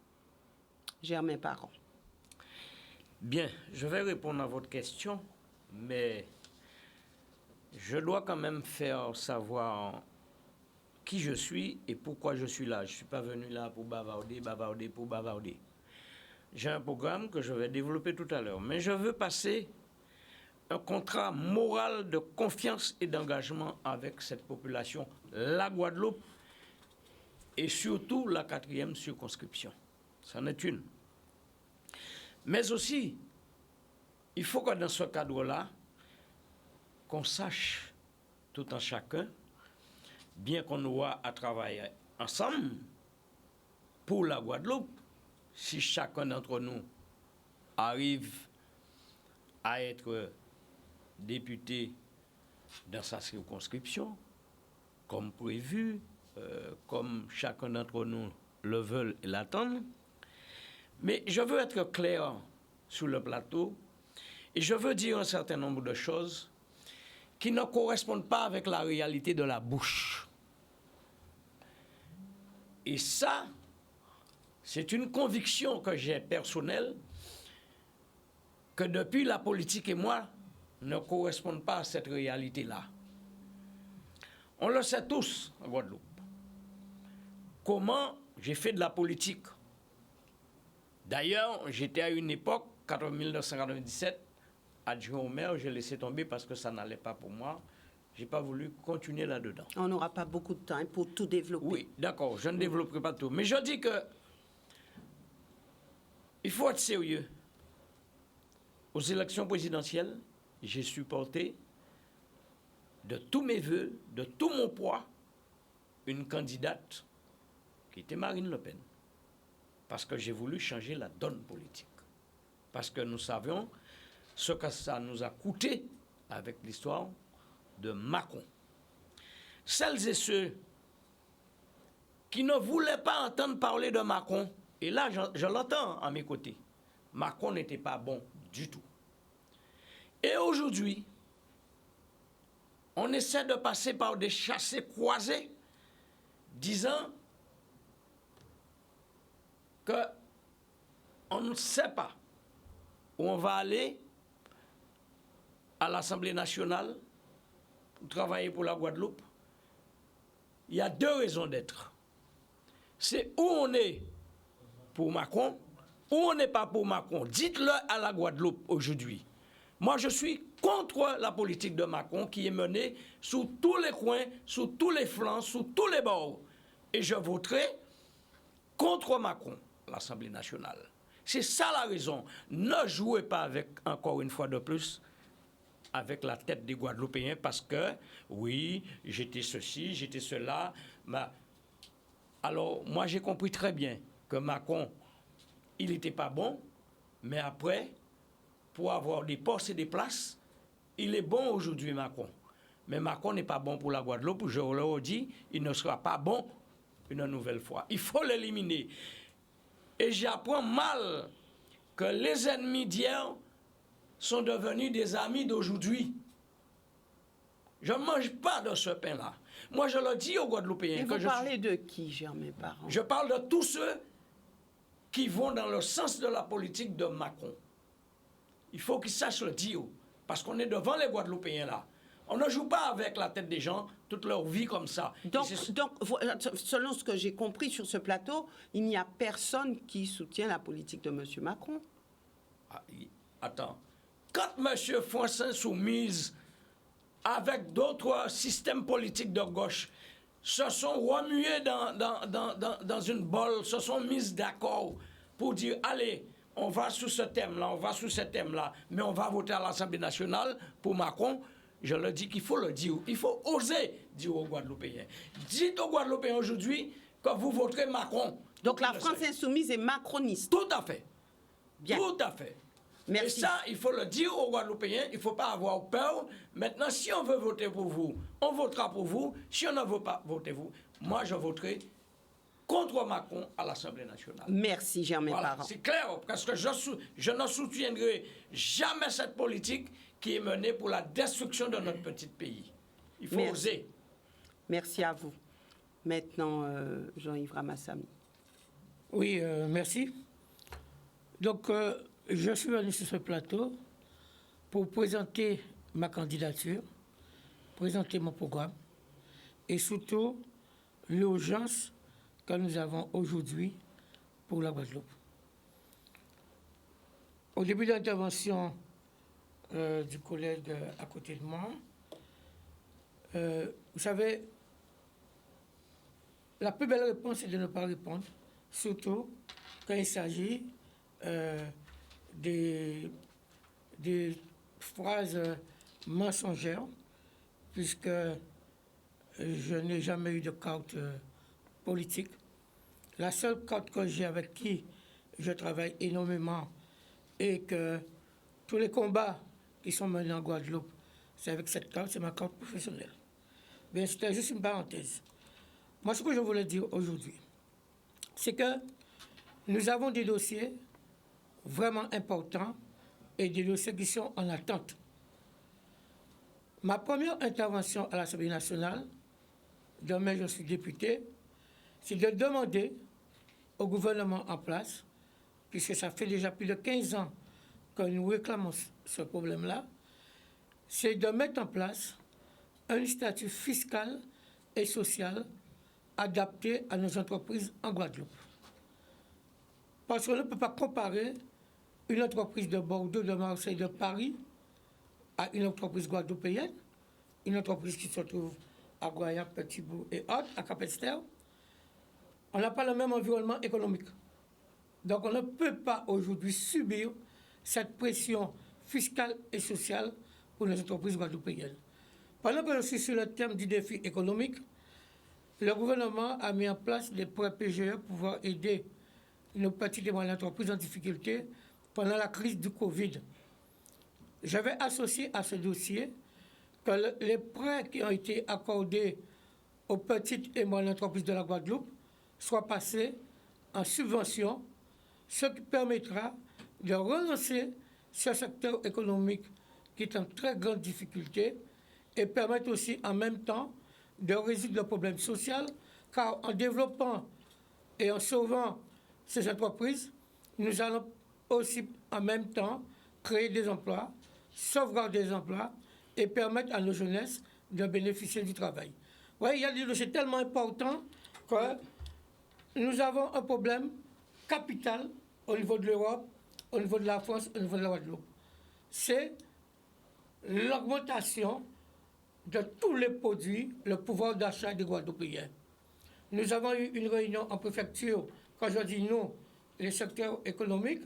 Germain Parent. Bien, je vais répondre à votre question, mais je dois quand même faire savoir qui je suis et pourquoi je suis là. Je ne suis pas venu là pour bavarder pour bavarder. J'ai un programme que je vais développer tout à l'heure, mais je veux passer un contrat moral de confiance et d'engagement avec cette population, la Guadeloupe, et surtout la 4e circonscription. C'en est une. Mais aussi, il faut que dans ce cadre-là, qu'on sache, tout en chacun, bien qu'on aura à travailler ensemble pour la Guadeloupe, si chacun d'entre nous arrive à être député dans sa circonscription, comme prévu, comme chacun d'entre nous le veut et l'attend. Mais je veux être clair sur le plateau et je veux dire un certain nombre de choses qui ne correspondent pas avec la réalité de la bouche. Et ça, c'est une conviction que j'ai personnelle, que depuis la politique et moi, ne correspondent pas à cette réalité-là. On le sait tous en Guadeloupe. Comment j'ai fait de la politique. D'ailleurs, j'étais à une époque, 1997, adjoint au maire, j'ai laissé tomber parce que ça n'allait pas pour moi. Je n'ai pas voulu continuer là-dedans. On n'aura pas beaucoup de temps pour tout développer. Oui, d'accord, je ne développerai pas tout. Mais je dis que il faut être sérieux. Aux élections présidentielles, j'ai supporté de tous mes voeux, de tout mon poids, une candidate qui était Marine Le Pen. Parce que j'ai voulu changer la donne politique. Parce que nous savions ce que ça nous a coûté avec l'histoire de Macron. Celles et ceux qui ne voulaient pas entendre parler de Macron, et là je l'entends à mes côtés, Macron n'était pas bon du tout. Et aujourd'hui, on essaie de passer par des chassés croisés, disant qu'on ne sait pas où on va aller à l'Assemblée nationale pour travailler pour la Guadeloupe. Il y a deux raisons d'être. C'est où on est pour Macron, ou on n'est pas pour Macron. Dites-le à la Guadeloupe aujourd'hui. Moi, je suis contre la politique de Macron qui est menée sous tous les coins, sous tous les flancs, sous tous les bords. Et je voterai contre Macron, l'Assemblée nationale. C'est ça la raison. Ne jouez pas avec, encore une fois de plus, avec la tête des Guadeloupéens parce que, oui, j'étais ceci, j'étais cela. Alors, moi, j'ai compris très bien que Macron, il n'était pas bon, mais après, pour avoir des postes et des places, il est bon aujourd'hui, Macron. Mais Macron n'est pas bon pour la Guadeloupe. Je le redis, il ne sera pas bon une nouvelle fois. Il faut l'éliminer. Et j'apprends mal que les ennemis d'hier sont devenus des amis d'aujourd'hui. Je ne mange pas de ce pain-là. Moi, je le dis aux Guadeloupéens. Et vous parlez de qui, Germain Parent? Je parle de tous ceux qui vont dans le sens de la politique de Macron. Il faut qu'ils sachent le dire, parce qu'on est devant les Guadeloupéens là. On ne joue pas avec la tête des gens toute leur vie comme ça. Donc, selon ce que j'ai compris sur ce plateau, il n'y a personne qui soutient la politique de M. Macron. Ah, attends. Quand M. François Soumise, avec d'autres systèmes politiques de gauche, se sont remués dans une bolle, se sont mis d'accord pour dire, allez, on va sous ce thème-là, on va sous ce thème-là, mais on va voter à l'Assemblée nationale pour Macron. je leur dis qu'il faut le dire. Il faut oser dire aux Guadeloupéens. Dites aux Guadeloupéens aujourd'hui que vous voterez Macron. Donc la France insoumise est macroniste. Tout à fait. Bien. Tout à fait. Merci. Et ça, il faut le dire aux Guadeloupéens, il ne faut pas avoir peur. Maintenant, si on veut voter pour vous, on votera pour vous. Si on ne veut pas voter vous, moi je voterai contre Macron à l'Assemblée nationale. Merci, Germain Voilà, Parent. c'est clair, parce que je ne soutiendrai jamais cette politique qui est menée pour la destruction de notre petit pays. Il faut oser. Merci à vous. Maintenant, Jean-Yves Ramassamy. Oui, merci. Donc, je suis venu sur ce plateau pour présenter ma candidature, présenter mon programme et surtout l'urgence que nous avons aujourd'hui pour la Guadeloupe. Au début de l'intervention du collègue à côté de moi, vous savez, la plus belle réponse est de ne pas répondre, surtout quand il s'agit des phrases mensongères, puisque je n'ai jamais eu de carte politique. La seule carte que j'ai avec qui je travaille énormément et que tous les combats qui sont menés en Guadeloupe, c'est avec cette carte, c'est ma carte professionnelle. Bien, c'était juste une parenthèse. Moi, ce que je voulais dire aujourd'hui, c'est que nous avons des dossiers vraiment importants et des dossiers qui sont en attente. Ma première intervention à l'Assemblée nationale, demain je suis député, c'est de demander au gouvernement en place, puisque ça fait déjà plus de 15 ans que nous réclamons ce problème-là, c'est de mettre en place un statut fiscal et social adapté à nos entreprises en Guadeloupe. Parce qu'on ne peut pas comparer une entreprise de Bordeaux, de Marseille, de Paris à une entreprise guadeloupéenne, une entreprise qui se trouve à Guayac, Petit-Bourg et autres, à Cap-Esther. On n'a pas le même environnement économique. Donc on ne peut pas aujourd'hui subir cette pression fiscale et sociale pour les entreprises guadeloupéennes. Pendant que je suis sur le thème du défi économique, le gouvernement a mis en place des prêts PGE pour pouvoir aider nos petites et moyennes entreprises en difficulté pendant la crise du Covid. J'avais associé à ce dossier que les prêts qui ont été accordés aux petites et moyennes entreprises de la Guadeloupe soient passés en subvention, ce qui permettra de relancer ce secteur économique qui est en très grande difficulté et permettre aussi en même temps de résoudre le problème social, car en développant et en sauvant ces entreprises, nous allons aussi en même temps créer des emplois, sauvegarder des emplois et permettre à nos jeunesses de bénéficier du travail. Oui, il y a des dossiers tellement importants que nous avons un problème capital au niveau de l'Europe, au niveau de la France, au niveau de la Guadeloupe. C'est l'augmentation de tous les produits, le pouvoir d'achat des Guadeloupéens. Nous avons eu une réunion en préfecture, quand je dis nous, les secteurs économiques,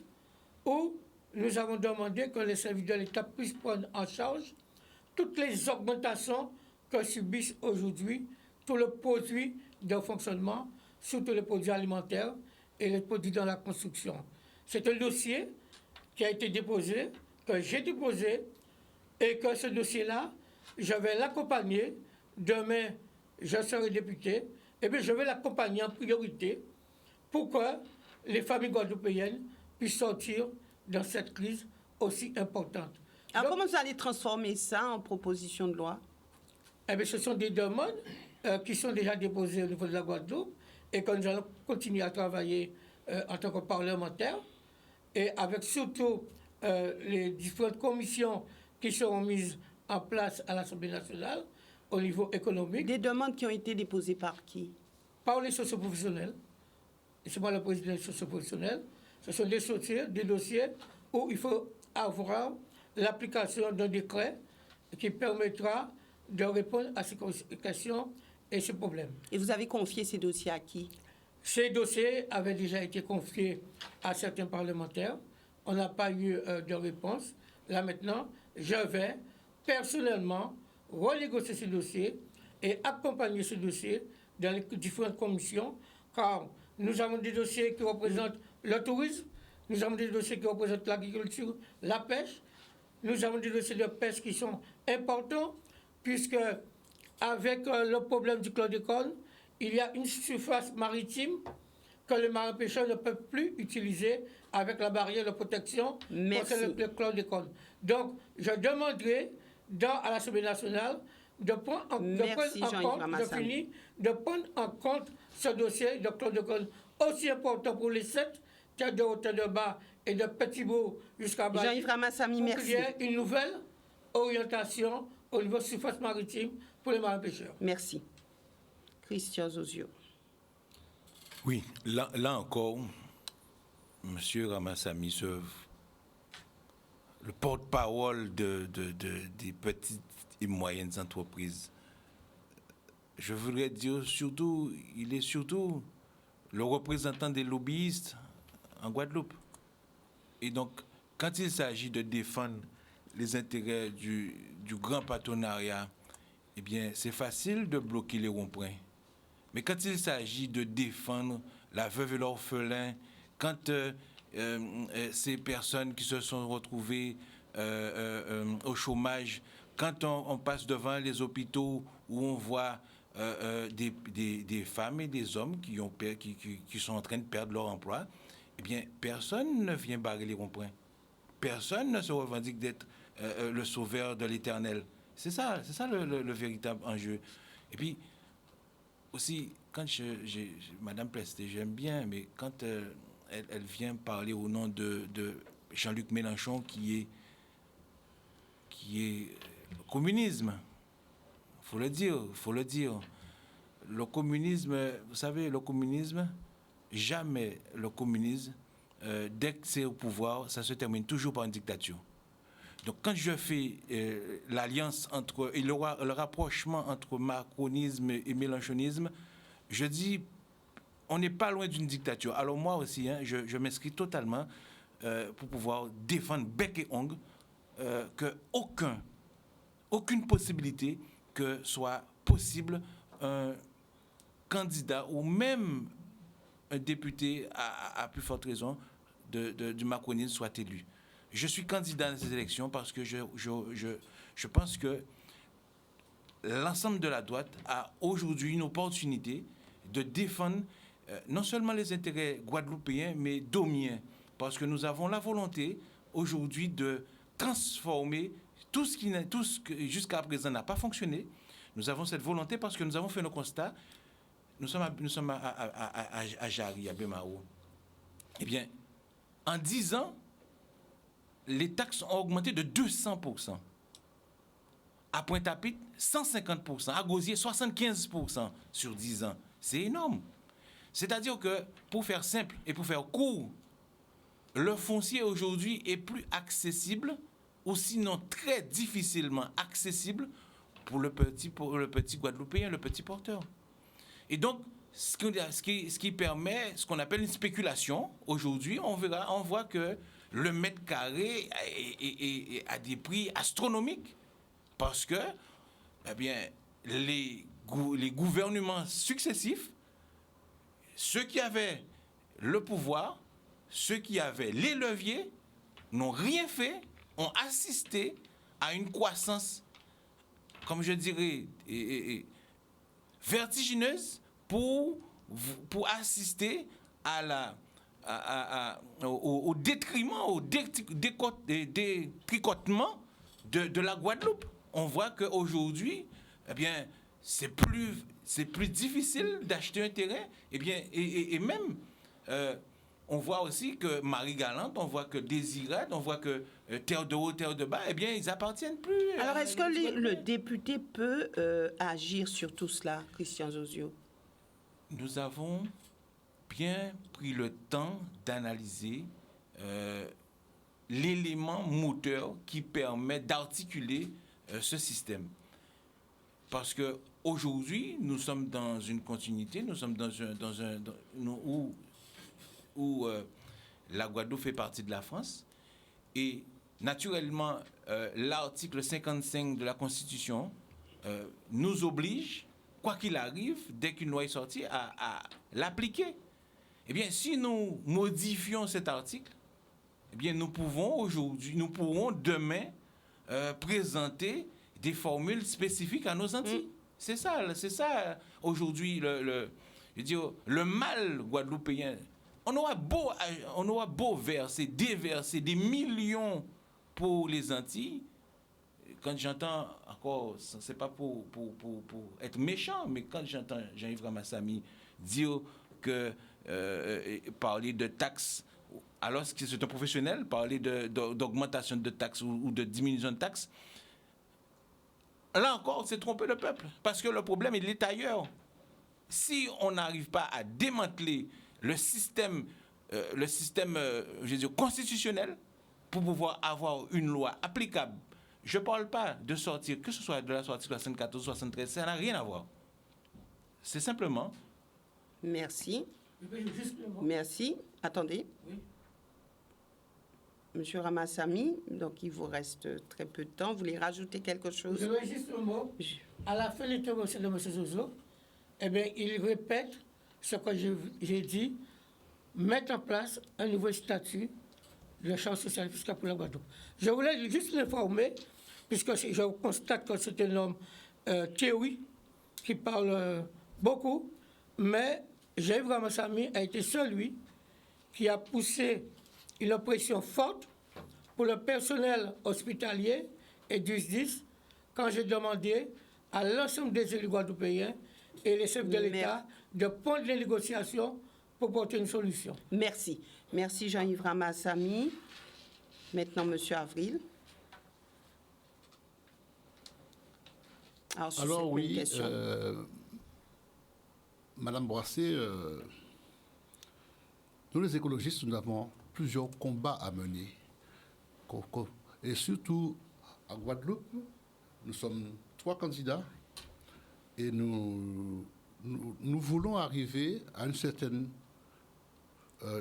où nous avons demandé que les services de l'État puissent prendre en charge toutes les augmentations que subissent aujourd'hui tous les produits de fonctionnement, surtout les produits alimentaires et les produits dans la construction. C'est un dossier qui a été déposé, que j'ai déposé, et que ce dossier-là, je vais l'accompagner. Demain, je serai député, et bien je vais l'accompagner en priorité pour que les familles guadeloupéennes puissent sortir dans cette crise aussi importante. Alors, comment vous allez transformer ça en proposition de loi? Eh bien, ce sont des demandes qui sont déjà déposées au niveau de la Guadeloupe et que nous allons continuer à travailler en tant que parlementaires et avec surtout les différentes commissions qui seront mises en place à l'Assemblée nationale au niveau économique. Des demandes qui ont été déposées par qui? Par les socioprofessionnels. Et c'est moi le président des socioprofessionnels. Ce sont des dossiers où il faut avoir l'application d'un décret qui permettra de répondre à ces questions et ces problèmes. Et vous avez confié ces dossiers à qui? Ces dossiers avaient déjà été confiés à certains parlementaires. On n'a pas eu de réponse. Là maintenant, je vais personnellement renégocier ce dossier et accompagner ce dossier dans les différentes commissions, car nous avons des dossiers qui représentent le tourisme, nous avons des dossiers qui représentent l'agriculture, la pêche, nous avons des dossiers de pêche qui sont importants, puisque avec le problème du chlordécone, il y a une surface maritime que les marins-pêcheurs ne peuvent plus utiliser avec la barrière de protection concernant le chlordécone. Donc, je demanderai à l'Assemblée nationale de prendre en compte ce dossier de chlordécone aussi important pour les 7 têtes de haut, têtes de bas et de Petit-Bourg jusqu'à Bali. Jean-Yves Ramassamy, merci. Qu'il y ait une nouvelle orientation au niveau surface maritime pour les marins-pêcheurs. Merci. Christian Zozio. Oui, là encore, M. Ramassamy, le porte-parole des petites et moyennes entreprises, je voudrais dire surtout, il est surtout le représentant des lobbyistes en Guadeloupe. Et donc, quand il s'agit de défendre les intérêts du grand partenariat, eh bien, c'est facile de bloquer les ronds-points. Mais quand il s'agit de défendre la veuve et l'orphelin, quand ces personnes qui se sont retrouvées au chômage, quand on passe devant les hôpitaux où on voit des femmes et des hommes qui sont en train de perdre leur emploi, eh bien, personne ne vient barrer les ronds-points. Personne ne se revendique d'être le sauveur de l'Éternel. C'est ça le véritable enjeu. Et puis, aussi, quand Madame Presté, j'aime bien, mais quand elle vient parler au nom de Jean-Luc Mélenchon, qui est le communisme, faut le dire. Le communisme, vous savez, jamais le communisme, dès que c'est au pouvoir, ça se termine toujours par une dictature. Donc, quand je fais l'alliance et le rapprochement entre macronisme et mélenchonisme, je dis, on n'est pas loin d'une dictature. Alors moi aussi, je m'inscris totalement pour pouvoir défendre bec et ongle aucune possibilité que soit possible un candidat ou même un député à plus forte raison du macronisme soit élu. Je suis candidat dans ces élections parce que je pense que l'ensemble de la droite a aujourd'hui une opportunité de défendre non seulement les intérêts guadeloupéens, mais domiens. Parce que nous avons la volonté aujourd'hui de transformer tout ce qui jusqu'à présent n'a pas fonctionné. Nous avons cette volonté parce que nous avons fait nos constats. Nous sommes à Jari, à Bemao. Eh bien, en 10 ans, les taxes ont augmenté de 200%. À Pointe-à-Pitre, 150%. À Gosier, 75% sur 10 ans. C'est énorme. C'est-à-dire que, pour faire simple et pour faire court, le foncier aujourd'hui est plus accessible, ou sinon très difficilement accessible, pour le petit Guadeloupéen, le petit porteur. Et donc, ce qui permet ce qu'on appelle une spéculation, aujourd'hui, on voit que le mètre carré est à des prix astronomiques. Parce que, eh bien, les gouvernements successifs, ceux qui avaient le pouvoir, ceux qui avaient les leviers, n'ont rien fait, ont assisté à une croissance, comme je dirais, vertigineuse pour assister au détriment, au détricotement de la Guadeloupe. On voit qu'aujourd'hui, eh bien, c'est plus difficile d'acheter un terrain. Eh bien, et même, on voit aussi que Marie-Galante, on voit que Désirade, on voit que Terre de Haut, Terre de Bas, eh bien, ils appartiennent plus. Alors, est-ce que le député peut agir sur tout cela, Christian Zozio? Nous avons bien pris le temps d'analyser l'élément moteur qui permet d'articuler ce système. Parce que aujourd'hui, nous sommes dans une continuité, nous sommes où la Guadeloupe fait partie de la France, et naturellement, l'article 55 de la Constitution nous oblige, quoi qu'il arrive, dès qu'une loi est sortie, à l'appliquer. Eh bien, si nous modifions cet article, eh bien, nous pourrons demain présenter des formules spécifiques à nos Antilles. C'est ça aujourd'hui le mal guadeloupéen. On aura beau déverser des millions pour les Antilles. Quand j'entends encore, c'est pas pour être méchant, mais quand j'entends Jean-Yves Ramassamy dire que parler de taxes, alors que c'est un professionnel, parler d'augmentation de taxes ou de diminution de taxes, là encore, c'est tromper le peuple. Parce que le problème, il est ailleurs. Si on n'arrive pas à démanteler le système constitutionnel pour pouvoir avoir une loi applicable, je ne parle pas de sortir, que ce soit de la sortie 74, 73, ça n'a rien à voir. C'est simplement... Merci. Merci. Attendez. Oui. Monsieur Ramassamy, donc il vous reste très peu de temps. Vous voulez rajouter quelque chose? Je veux juste un mot. À la fin de l'intervention de M. Zozo, eh bien, il répète ce que j'ai dit, mettre en place un nouveau statut de la Chambre sociale fiscale pour la Guadeloupe. Je voulais juste l'informer, puisque je constate que c'est un homme théorie qui parle beaucoup, mais Jean-Yves Ramassamy a été celui qui a poussé une pression forte pour le personnel hospitalier et du SDIS quand j'ai demandé à l'ensemble des élus guadeloupéens et les chefs de l'État de prendre les négociations pour porter une solution. Merci. Merci Jean-Yves Ramassamy. Maintenant, Monsieur Avril. Alors oui, Madame Boissé, nous les écologistes, nous avons plusieurs combats à mener. Et surtout, à Guadeloupe, nous sommes 3 candidats et nous voulons arriver à une certaine,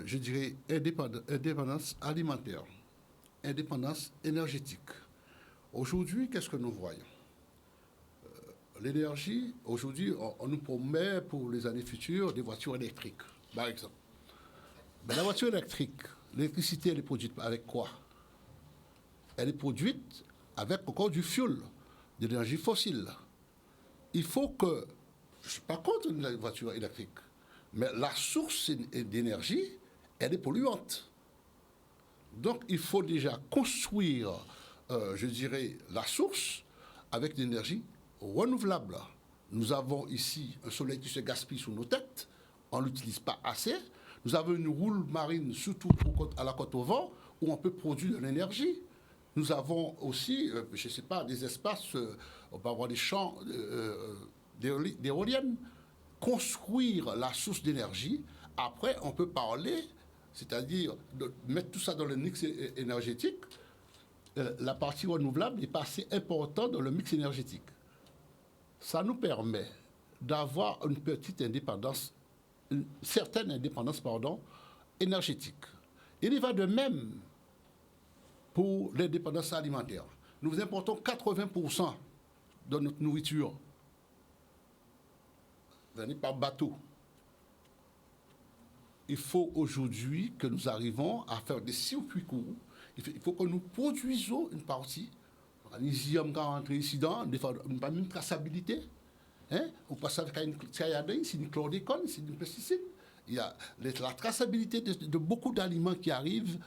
je dirais, indépendance alimentaire, indépendance énergétique. Aujourd'hui, qu'est-ce que nous voyons? L'énergie, aujourd'hui, on nous promet pour les années futures des voitures électriques, par exemple. Mais la voiture électrique, l'électricité, elle est produite avec quoi? Elle est produite avec encore du fuel, de l'énergie fossile. Il faut que, je ne suis pas contre la voiture électrique, mais la source d'énergie, elle est polluante. Donc, il faut déjà construire, je dirais, la source avec de l'énergie renouvelable. Nous avons ici un soleil qui se gaspille sous nos têtes, on ne l'utilise pas assez. Nous avons une roule marine, surtout à la côte au vent, où on peut produire de l'énergie. Nous avons aussi, je ne sais pas, des espaces, on peut avoir des champs d'éoliennes. Construire la source d'énergie, après on peut parler, c'est-à-dire de mettre tout ça dans le mix énergétique. La partie renouvelable n'est pas assez importante dans le mix énergétique. Ça nous permet d'avoir une petite indépendance, une certaine indépendance, énergétique. Il y va de même pour l'indépendance alimentaire. Nous importons 80% de notre nourriture venue par bateau. Il faut aujourd'hui que nous arrivons à faire des circuits courts. Il faut que nous produisons une partie. Ici, on a un incident, pas une traçabilité. On passe avec une cyanide, c'est une chlordécone, c'est une pesticide. Il y a la traçabilité de beaucoup d'aliments qui arrivent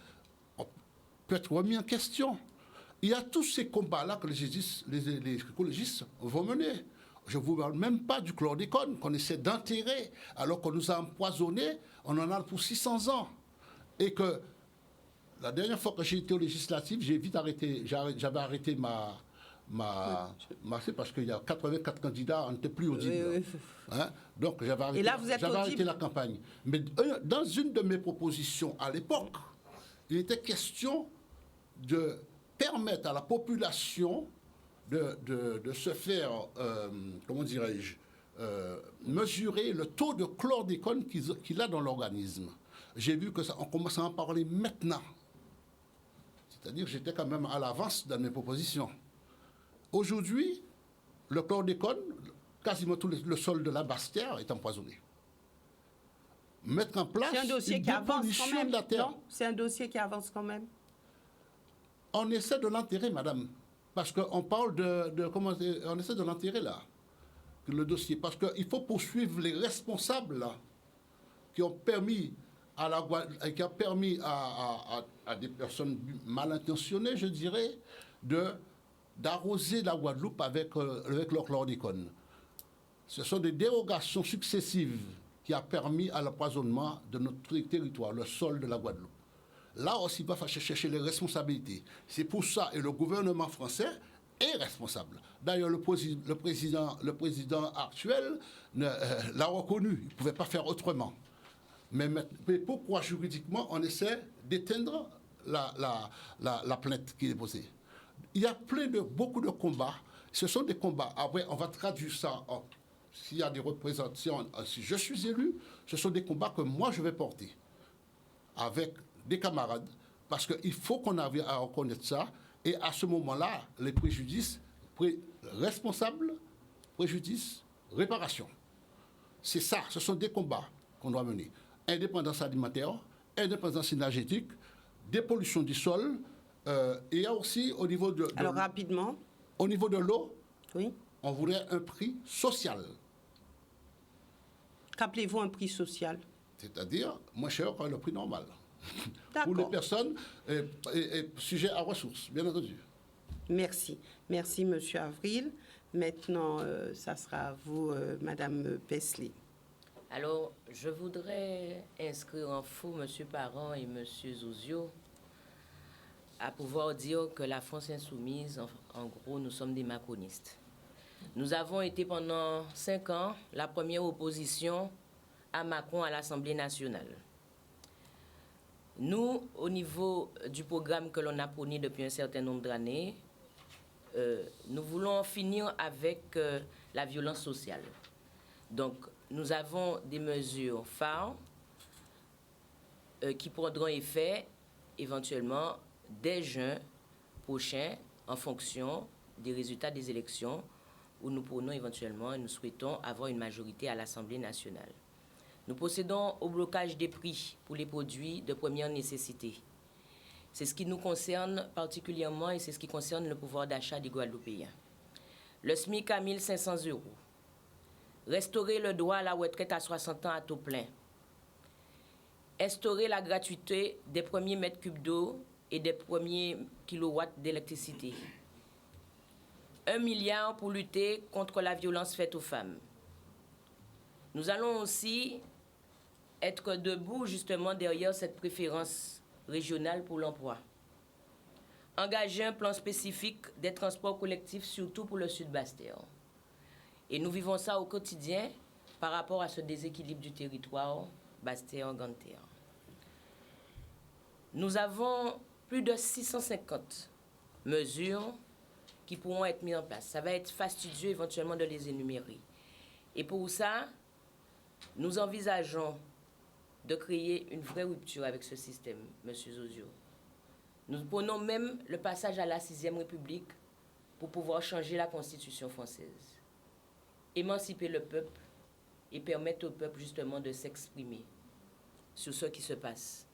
peut être remis en question. Il y a tous ces combats-là que les écologistes vont mener. Je ne vous parle même pas du chlordécone qu'on essaie d'enterrer alors qu'on nous a empoisonnés, on en a pour 600 ans. Et que la dernière fois que j'ai été aux législatives, j'ai vite arrêté, j'avais arrêté c'est parce qu'il y a 84 candidats, on n'était plus audible. Oui. Donc j'avais arrêté, Et là, vous êtes arrêté la campagne. Mais dans une de mes propositions à l'époque, il était question de permettre à la population de se faire, comment dirais-je, mesurer le taux de chlordécone qu'il a dans l'organisme. J'ai vu que ça, on commence à en parler maintenant. C'est-à-dire que j'étais quand même à l'avance dans mes propositions. Aujourd'hui, le chlordécone, quasiment tout le sol de la Basse-Terre est empoisonné. Mettre en place C'est un dossier une qui avance quand dépollution même. de la terre. Non, c'est un dossier qui avance quand même. On essaie de l'enterrer, madame. Parce qu'on parle comment on essaie de l'enterrer là, le dossier. Parce qu'il faut poursuivre les responsables là, qui ont permis à des personnes mal intentionnées, je dirais, d'arroser la Guadeloupe avec leur chlordécone. Ce sont des dérogations successives qui ont permis à l'empoisonnement de notre territoire, le sol de la Guadeloupe. Là aussi, il va falloir chercher les responsabilités. C'est pour ça, et le gouvernement français est responsable. D'ailleurs, le président actuel l'a reconnu. Il ne pouvait pas faire autrement. Mais pourquoi juridiquement on essaie d'éteindre la plainte qui est posée? Il y a beaucoup de combats. Ce sont des combats. Après, on va traduire ça. S'il y a des représentants, si je suis élu, ce sont des combats que moi je vais porter avec des camarades, parce qu'il faut qu'on arrive à reconnaître ça. Et à ce moment-là, les préjudices, responsables, préjudices, réparation. C'est ça, ce sont des combats qu'on doit mener. Indépendance alimentaire, indépendance énergétique, dépollution du sol, et il y a aussi au niveau de... Alors rapidement. Au niveau de l'eau, oui. On voudrait un prix social. Qu'appelez-vous un prix social? C'est-à-dire moins cher que le prix normal. D'accord. Pour les personnes sujettes à ressources, bien entendu. Merci. Merci, M. Avril. Maintenant, ça sera à vous, Mme Pesley. Alors, je voudrais inscrire en faux M. Parent et M. Zouzio à pouvoir dire que la France insoumise, en gros, nous sommes des macronistes. Nous avons été pendant 5 ans la première opposition à Macron à l'Assemblée nationale. Nous, au niveau du programme que l'on a prôné depuis un certain nombre d'années, nous voulons finir avec la violence sociale. Donc, nous avons des mesures phares qui prendront effet éventuellement dès juin prochain en fonction des résultats des élections où nous prônons éventuellement et nous souhaitons avoir une majorité à l'Assemblée nationale. Nous procédons au blocage des prix pour les produits de première nécessité. C'est ce qui nous concerne particulièrement et c'est ce qui concerne le pouvoir d'achat des Guadeloupéens. Le SMIC à 1 500 €. Restaurer le droit à la retraite à 60 ans à taux plein. Instaurer la gratuité des premiers mètres cubes d'eau et des premiers kilowatts d'électricité. 1 milliard pour lutter contre la violence faite aux femmes. Nous allons aussi être debout justement derrière cette préférence régionale pour l'emploi. Engager un plan spécifique des transports collectifs, surtout pour le sud Basse-Terre. Et nous vivons ça au quotidien par rapport à ce déséquilibre du territoire Basse-Terre-Grande-Terre. Nous avons plus de 650 mesures qui pourront être mises en place. Ça va être fastidieux éventuellement de les énumérer. Et pour ça, nous envisageons de créer une vraie rupture avec ce système, M. Zouzio. Nous prenons même le passage à la 6e République pour pouvoir changer la Constitution française. Émanciper le peuple et permettre au peuple justement de s'exprimer sur ce qui se passe.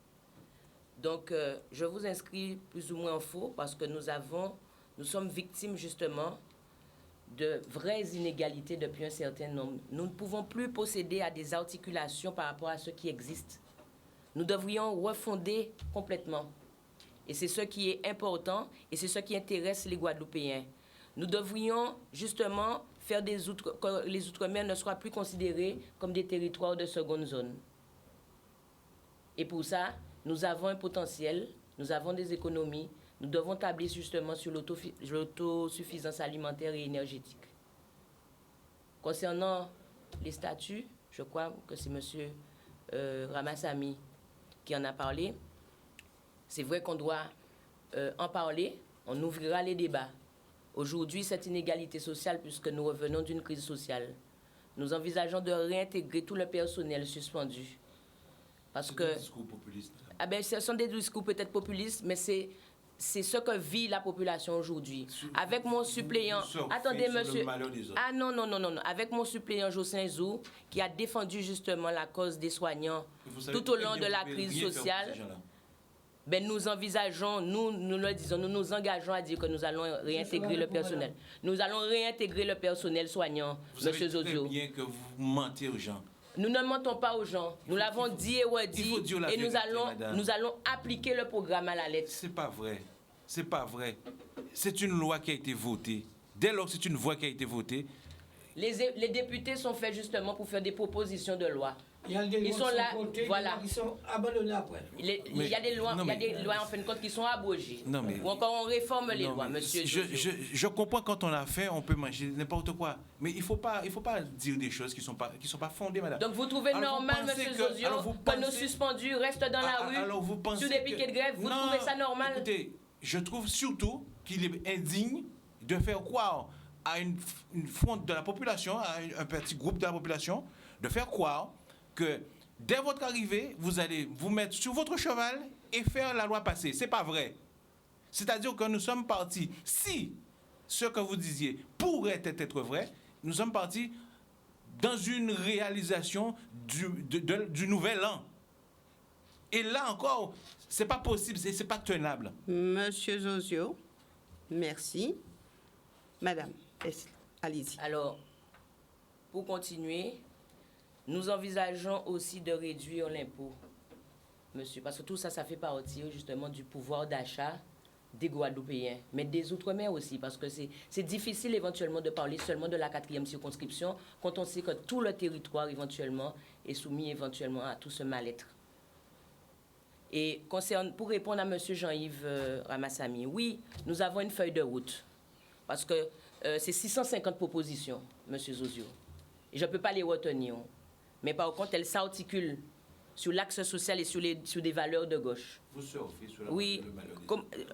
Donc, je vous inscris plus ou moins en faux parce que nous sommes victimes justement de vraies inégalités depuis un certain nombre. Nous ne pouvons plus posséder à des articulations par rapport à ce qui existe. Nous devrions refonder complètement. Et c'est ce qui est important et c'est ce qui intéresse les Guadeloupéens. Nous devrions justement faire que les Outre-mer ne soient plus considérés comme des territoires de seconde zone. Et pour ça, nous avons un potentiel, nous avons des économies, nous devons tabler justement sur l'autosuffisance alimentaire et énergétique. Concernant les statuts, je crois que c'est M. Ramassamy qui en a parlé. C'est vrai qu'on doit en parler, on ouvrira les débats. Aujourd'hui, cette inégalité sociale, puisque nous revenons d'une crise sociale, nous envisageons de réintégrer tout le personnel suspendu. Parce que... Des discours populistes. Ce sont des discours peut-être populistes, mais c'est c'est ce que vit la population aujourd'hui. Avec mon suppléant, attendez monsieur, ah non, avec mon suppléant Jocelyn Zou, qui a défendu justement la cause des soignants tout au long de la crise sociale, ben nous envisageons, nous le disons, nous nous engageons à dire que nous allons réintégrer le personnel. Nous allons réintégrer le personnel soignant, monsieur Zozio. Vous savez très bien que vous mentez aux gens. Nous ne mentons pas aux gens. Nous l'avons dit et redit. Et nous allons appliquer le programme à la lettre. C'est pas vrai. C'est pas vrai. C'est une loi qui a été votée. Dès lors que c'est une loi qui a été votée. Les députés sont faits justement pour faire des propositions de loi. Ils sont là, voilà. Ils sont abandonnés après. Il y a des lois, en fin de compte qui sont abrogées. Ou encore on réforme les lois, monsieur. Je comprends quand on a faim, on peut manger n'importe quoi. Mais il faut pas dire des choses qui sont pas fondées, madame. Donc vous trouvez normal, monsieur Zozio, que nos suspendus restent dans la rue sous des piquets de grève? Vous trouvez ça normal? Écoutez, je trouve surtout qu'il est indigne de faire croire à une fronde de la population, à un petit groupe de la population, de faire croire que dès votre arrivée, vous allez vous mettre sur votre cheval et faire la loi passer. C'est pas vrai. C'est-à-dire que nous sommes partis, si ce que vous disiez pourrait être vrai, nous sommes partis dans une réalisation du nouvel an. Et là encore, c'est pas possible, c'est pas tenable. Monsieur Zozio, merci. Madame, allez-y. Alors, pour continuer, nous envisageons aussi de réduire l'impôt, monsieur, parce que tout ça, ça fait partie justement du pouvoir d'achat des Guadeloupéens, mais des Outre-mer aussi, parce que c'est difficile éventuellement de parler seulement de la 4e circonscription quand on sait que tout le territoire éventuellement est soumis éventuellement à tout ce mal-être. Et pour répondre à monsieur Jean-Yves Ramassamy, oui, nous avons une feuille de route, parce que c'est 650 propositions, monsieur Zozio, et je ne peux pas les retenir. Mais par contre, elle s'articule sur l'axe social et sur des valeurs de gauche. Vous surfez sur la oui,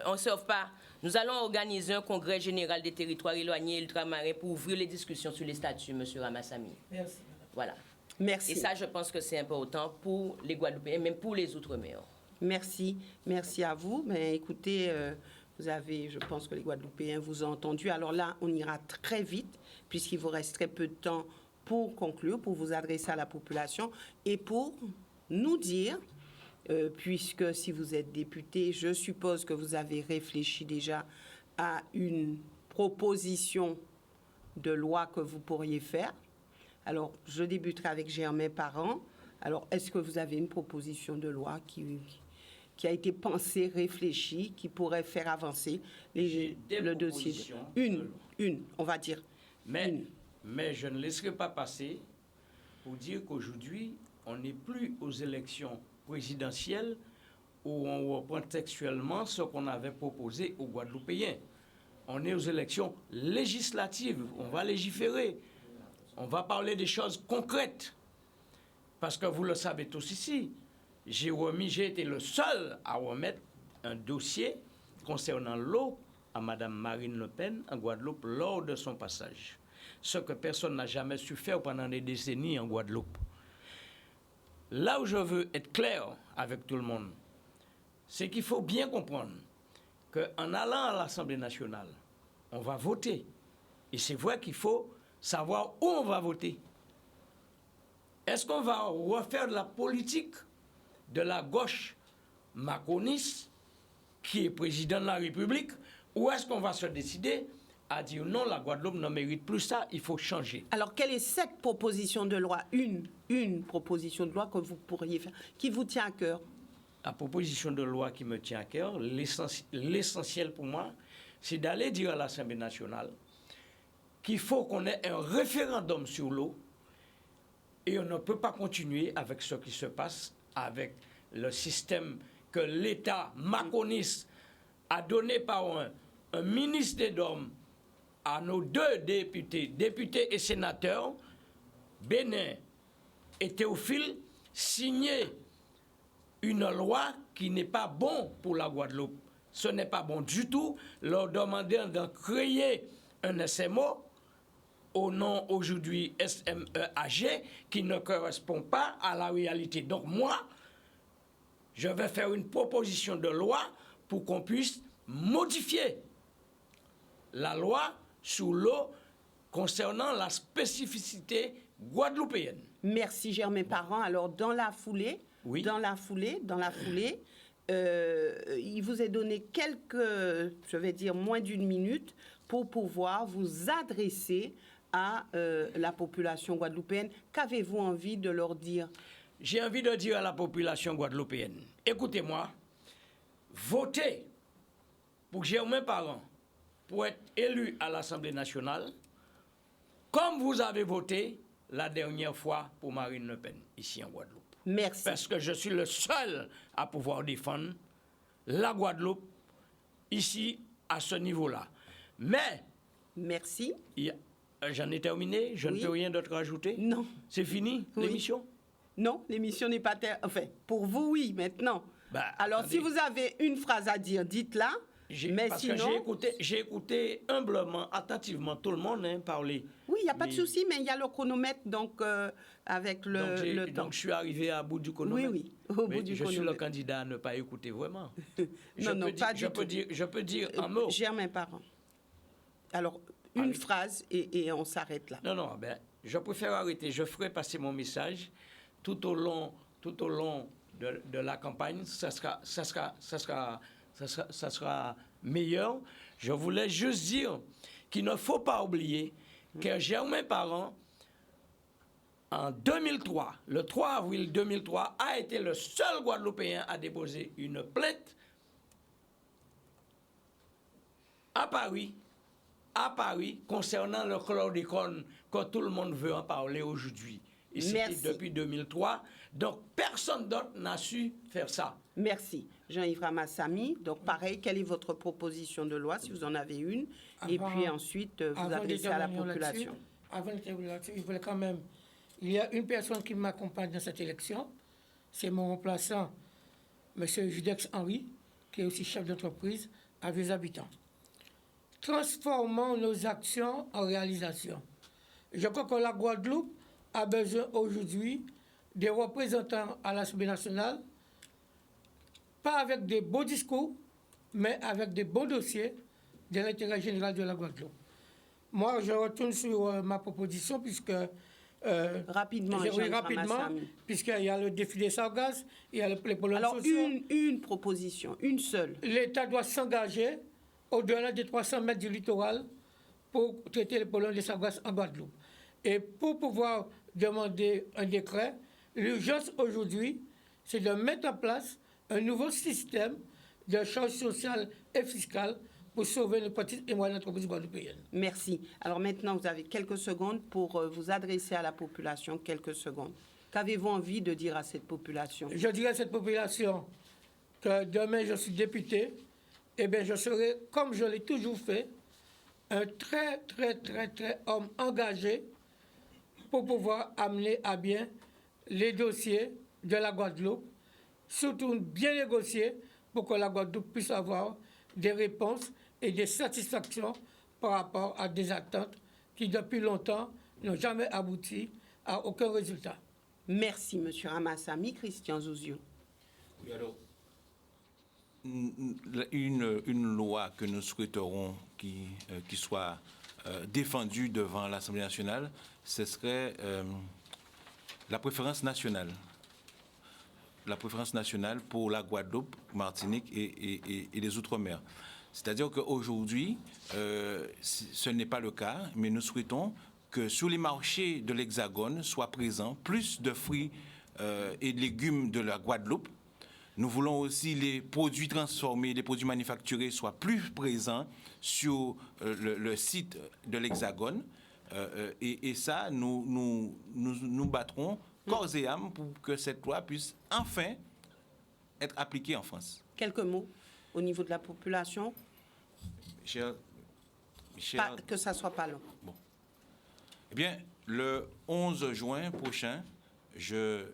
on ne surfe pas. Nous allons organiser un congrès général des territoires éloignés et ultramarins pour ouvrir les discussions sur les statuts, M. Ramassamy. Merci. Voilà. Merci. Et ça, je pense que c'est important pour les Guadeloupéens, même pour les Outre-mer. Merci. Merci à vous. Mais écoutez, vous avez, je pense que les Guadeloupéens vous ont entendu. Alors là, on ira très vite, puisqu'il vous reste très peu de temps pour conclure, pour vous adresser à la population et pour nous dire, puisque si vous êtes député, je suppose que vous avez réfléchi déjà à une proposition de loi que vous pourriez faire. Alors, je débuterai avec Germain Parent. Alors, est-ce que vous avez une proposition de loi qui a été pensée, réfléchie, qui pourrait faire avancer le dossier? Une, on va dire. Mais je ne laisserai pas passer pour dire qu'aujourd'hui, on n'est plus aux élections présidentielles où on reprend textuellement ce qu'on avait proposé aux Guadeloupéens. On est aux élections législatives. On va légiférer. On va parler des choses concrètes. Parce que vous le savez tous ici, j'ai été le seul à remettre un dossier concernant l'eau à Mme Marine Le Pen en Guadeloupe lors de son passage. Ce que personne n'a jamais su faire pendant des décennies en Guadeloupe. Là où je veux être clair avec tout le monde, c'est qu'il faut bien comprendre qu'en allant à l'Assemblée nationale, on va voter. Et c'est vrai qu'il faut savoir où on va voter. Est-ce qu'on va refaire de la politique de la gauche macroniste, qui est président de la République, ou est-ce qu'on va se décider à dire non, la Guadeloupe ne mérite plus ça, il faut changer? Alors, quelle est cette proposition de loi, une proposition de loi que vous pourriez faire, qui vous tient à cœur? La proposition de loi qui me tient à cœur, l'essentiel pour moi, c'est d'aller dire à l'Assemblée nationale qu'il faut qu'on ait un référendum sur l'eau et on ne peut pas continuer avec ce qui se passe avec le système que l'État macroniste a donné par un ministre des Dômes à nos deux députés et sénateurs, Bénin et Théophile, signer une loi qui n'est pas bon pour la Guadeloupe. Ce n'est pas bon du tout, leur demander de créer un SMO au nom aujourd'hui SMEAG qui ne correspond pas à la réalité. Donc moi, je vais faire une proposition de loi pour qu'on puisse modifier la loi sur l'eau concernant la spécificité guadeloupéenne. Merci Germain Parent. Alors dans la foulée, Oui. Il vous est donné je vais dire moins d'une minute pour pouvoir vous adresser à la population guadeloupéenne. Qu'avez-vous envie de leur dire? J'ai envie de dire à la population guadeloupéenne, écoutez-moi, votez pour Germain Parent pour être élu à l'Assemblée nationale, comme vous avez voté la dernière fois pour Marine Le Pen, ici en Guadeloupe. Merci. Parce que je suis le seul à pouvoir défendre la Guadeloupe ici, à ce niveau-là. Mais, Merci. j'en ai terminé, je Oui. ne peux rien d'autre rajouter. Non. C'est fini, Oui. l'émission? Non, l'émission n'est pas terminée. Enfin, pour vous, oui, maintenant. Bah, Alors, attendez. si vous avez une phrase à dire, dites-la. Mais Parce sinon... que j'ai écouté humblement, attentivement tout le monde parler. Oui, il n'y a pas de Mais- souci, mais il y a le chronomètre, donc avec le temps. Donc, je suis arrivé à bout du chronomètre. Oui, au bout du Je suis le chronomètre. candidat à ne pas écouter vraiment. Non, pas du tout. Je peux dire un mot. Germain Parent. Alors, une Allez. phrase et on s'arrête là. Non, je préfère arrêter. Je ferai passer mon message tout au long de la campagne. Ça sera meilleur. Je voulais juste dire qu'il ne faut pas oublier que Germain Parent, en 2003, le 3 avril 2003, a été le seul Guadeloupéen à déposer une plainte à Paris, concernant le chlordécone, que tout le monde veut en parler aujourd'hui. Et c'était Merci. depuis 2003. Donc, personne d'autre n'a su faire ça. Merci. Jean-Yves Ramassamy. Donc, pareil, quelle est votre proposition de loi, si vous en avez une? Et Avant- puis ensuite, vous Avant adressez à la d'intervenir population. là-dessus, Avant d'intervenir là-dessus, je voulais quand même... Il y a une personne qui m'accompagne dans cette élection. C'est mon remplaçant, M. Judex Henry, qui est aussi chef d'entreprise à Vieux Habitants. Transformons nos actions en réalisation. Je crois que la Guadeloupe a besoin aujourd'hui des représentants à l'Assemblée nationale, pas avec des beaux discours, mais avec des bons dossiers de l'intérêt général de la Guadeloupe. Moi, je retourne sur ma proposition, puisque... Rapidement, oui, Jean-Yves rapidement, Ramassamy. puisqu'il y a le défi des sargasses, il y a les problèmes Alors, sociaux. une proposition, une seule. L'État doit s'engager au-delà des 300 mètres du littoral pour traiter les problèmes des sargasses en Guadeloupe. Et pour pouvoir demander un décret, l'urgence aujourd'hui, c'est de mettre en place un nouveau système de charges sociales et fiscales pour sauver les petites et moyennes entreprises guadeloupéennes. Merci. Alors maintenant, vous avez quelques secondes pour vous adresser à la population. Quelques secondes. Qu'avez-vous envie de dire à cette population? Je dirais à cette population que demain, je suis député, eh bien, je serai, comme je l'ai toujours fait, un très homme engagé pour pouvoir amener à bien les dossiers de la Guadeloupe, surtout bien négocier pour que la Guadeloupe puisse avoir des réponses et des satisfactions par rapport à des attentes qui, depuis longtemps, n'ont jamais abouti à aucun résultat. Merci, M. Ramassamy. Christian Zouzio. Oui, alors, une loi que nous souhaiterons qui soit défendue devant l'Assemblée nationale, ce serait la préférence nationale. La préférence nationale pour la Guadeloupe, Martinique et les Outre-mer. C'est-à-dire qu'aujourd'hui, ce n'est pas le cas, mais nous souhaitons que sur les marchés de l'Hexagone soient présents plus de fruits et de légumes de la Guadeloupe. Nous voulons aussi les produits transformés, les produits manufacturés soient plus présents sur le site de l'Hexagone. Et ça, nous battrons corps et âme pour que cette loi puisse enfin être appliquée en France. Quelques mots au niveau de la population, Cher, que ça ne soit pas long. bon. Eh bien, le 11 juin prochain, je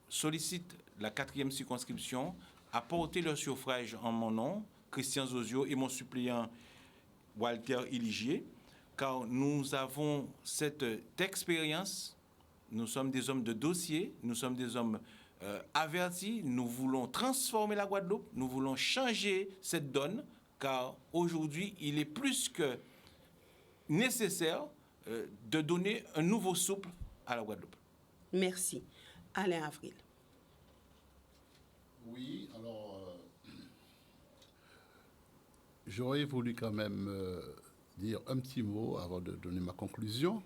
sollicite la 4e circonscription à porter le suffrage en mon nom, Christian Zouzio, et mon suppléant Walter Iligier, car nous avons cette expérience. Nous sommes des hommes de dossier, nous sommes des hommes averti, nous voulons transformer la Guadeloupe, nous voulons changer cette donne, car aujourd'hui, il est plus que nécessaire de donner un nouveau souffle à la Guadeloupe. Merci. Alain Avril. Oui, alors, j'aurais voulu quand même dire un petit mot avant de donner ma conclusion.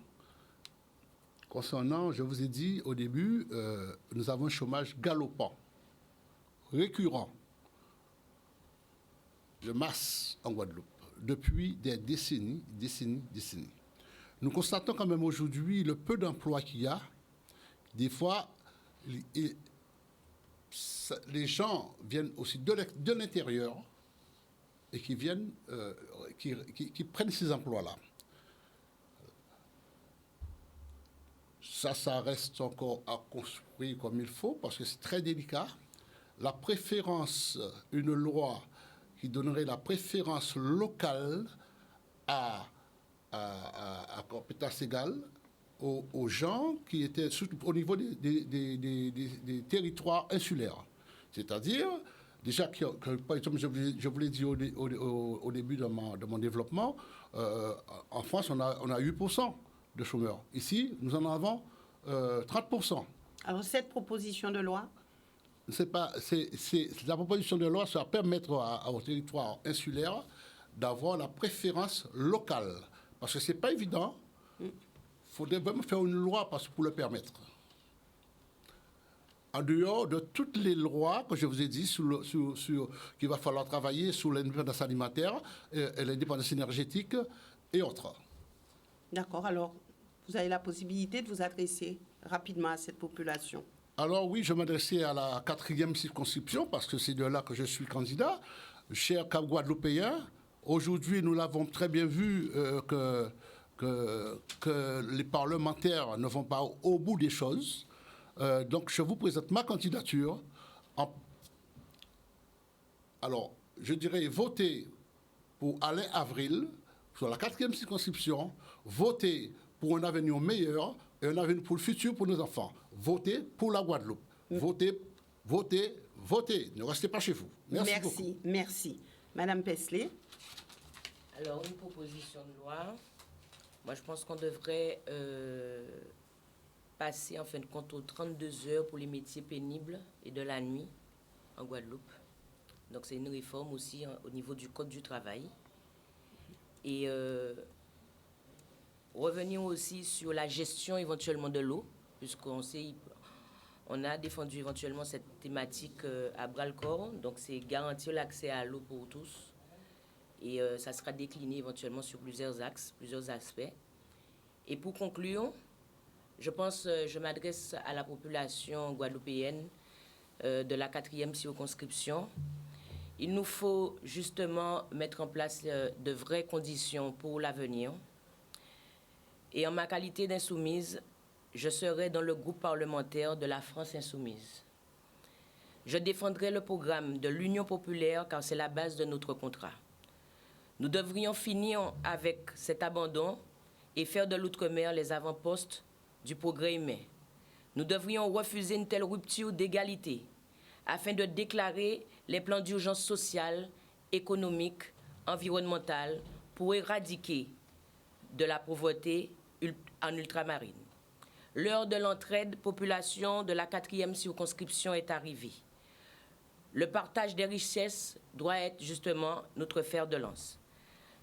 Concernant, je vous ai dit au début, nous avons un chômage galopant, récurrent, de masse en Guadeloupe, depuis des décennies. Nous constatons quand même aujourd'hui le peu d'emplois qu'il y a. Des fois, les gens viennent aussi de l'intérieur et qui viennent, qui prennent ces emplois-là. Ça reste encore à construire comme il faut parce que c'est très délicat. La préférence, une loi qui donnerait la préférence locale à compétence égale aux gens qui étaient au niveau des territoires insulaires. C'est-à-dire, déjà, par exemple, je vous l'ai dit au début de mon développement, en France, on a 8% de chômeurs. Ici, nous en avons 30%. Alors, cette proposition de loi, la proposition de loi, ça va permettre aux territoires insulaires d'avoir la préférence locale. Parce que ce n'est pas évident. Il faudrait vraiment faire une loi pour le permettre. En dehors de toutes les lois que je vous ai dit, qu'il va falloir travailler sur l'indépendance alimentaire, et l'indépendance énergétique et autres. d'accord, alors vous avez la possibilité de vous adresser rapidement à cette population. Alors oui, je m'adressais à la 4e circonscription parce que c'est de là que je suis candidat. Chers Cap-Guadeloupéens, aujourd'hui nous l'avons très bien vu que les parlementaires ne vont pas au bout des choses. Donc je vous présente ma candidature. Alors, je dirais voter pour Alain Avril sur la 4e circonscription, voter pour un avenir meilleur et un avenir pour le futur pour nos enfants. Votez pour la Guadeloupe. Votez, votez, votez. Ne restez pas chez vous. Merci beaucoup. Merci. Madame Pesley. Alors, une proposition de loi. Moi, je pense qu'on devrait passer, en fin de compte, aux 32 heures pour les métiers pénibles et de la nuit en Guadeloupe. Donc, c'est une réforme aussi au niveau du Code du travail. Et revenir aussi sur la gestion éventuellement de l'eau, puisqu'on sait, on a défendu éventuellement cette thématique à bras-le-corps. Donc, c'est garantir l'accès à l'eau pour tous. Et ça sera décliné éventuellement sur plusieurs axes, plusieurs aspects. Et pour conclure, je pense, je m'adresse à la population guadeloupéenne de la 4e circonscription. Il nous faut justement mettre en place de vraies conditions pour l'avenir. Et en ma qualité d'insoumise, je serai dans le groupe parlementaire de la France insoumise. Je défendrai le programme de l'Union populaire car c'est la base de notre contrat. Nous devrions finir avec cet abandon et faire de l'outre-mer les avant-postes du progrès humain. Nous devrions refuser une telle rupture d'égalité afin de déclarer les plans d'urgence sociale, économique, environnementale pour éradiquer de la pauvreté en ultramarine. L'heure de l'entraide population de la 4e circonscription est arrivée. Le partage des richesses doit être justement notre fer de lance.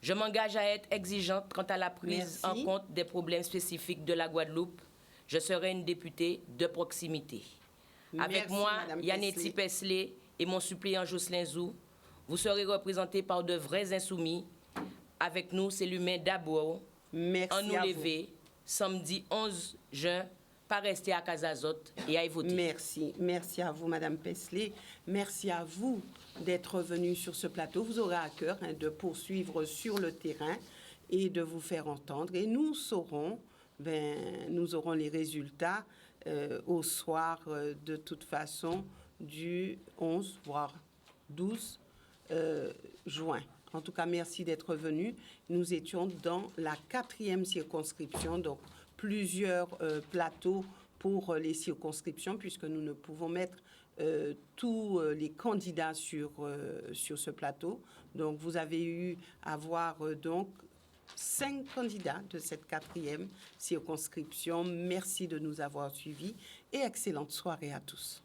Je m'engage à être exigeante quant à la prise en compte des problèmes spécifiques de la Guadeloupe. Je serai une députée de proximité. Avec moi, Yanetti Pesley et mon suppléant Jocelyn Zou, vous serez représentés par de vrais insoumis. Avec nous, c'est l'humain d'abord. En nous lever, samedi 11 juin, pas rester à Casazot et à y voter. Merci. Merci à vous, Madame Pesley. Merci à vous d'être venue sur ce plateau. Vous aurez à cœur de poursuivre sur le terrain et de vous faire entendre. Et nous saurons, nous aurons les résultats au soir, de toute façon, du 11, voire 12 juin. En tout cas, merci d'être venu. Nous étions dans la 4e circonscription, donc plusieurs plateaux pour les circonscriptions, puisque nous ne pouvons mettre tous les candidats sur ce plateau. Donc, vous avez eu à voir donc 5 candidats de cette 4e circonscription. Merci de nous avoir suivis et excellente soirée à tous.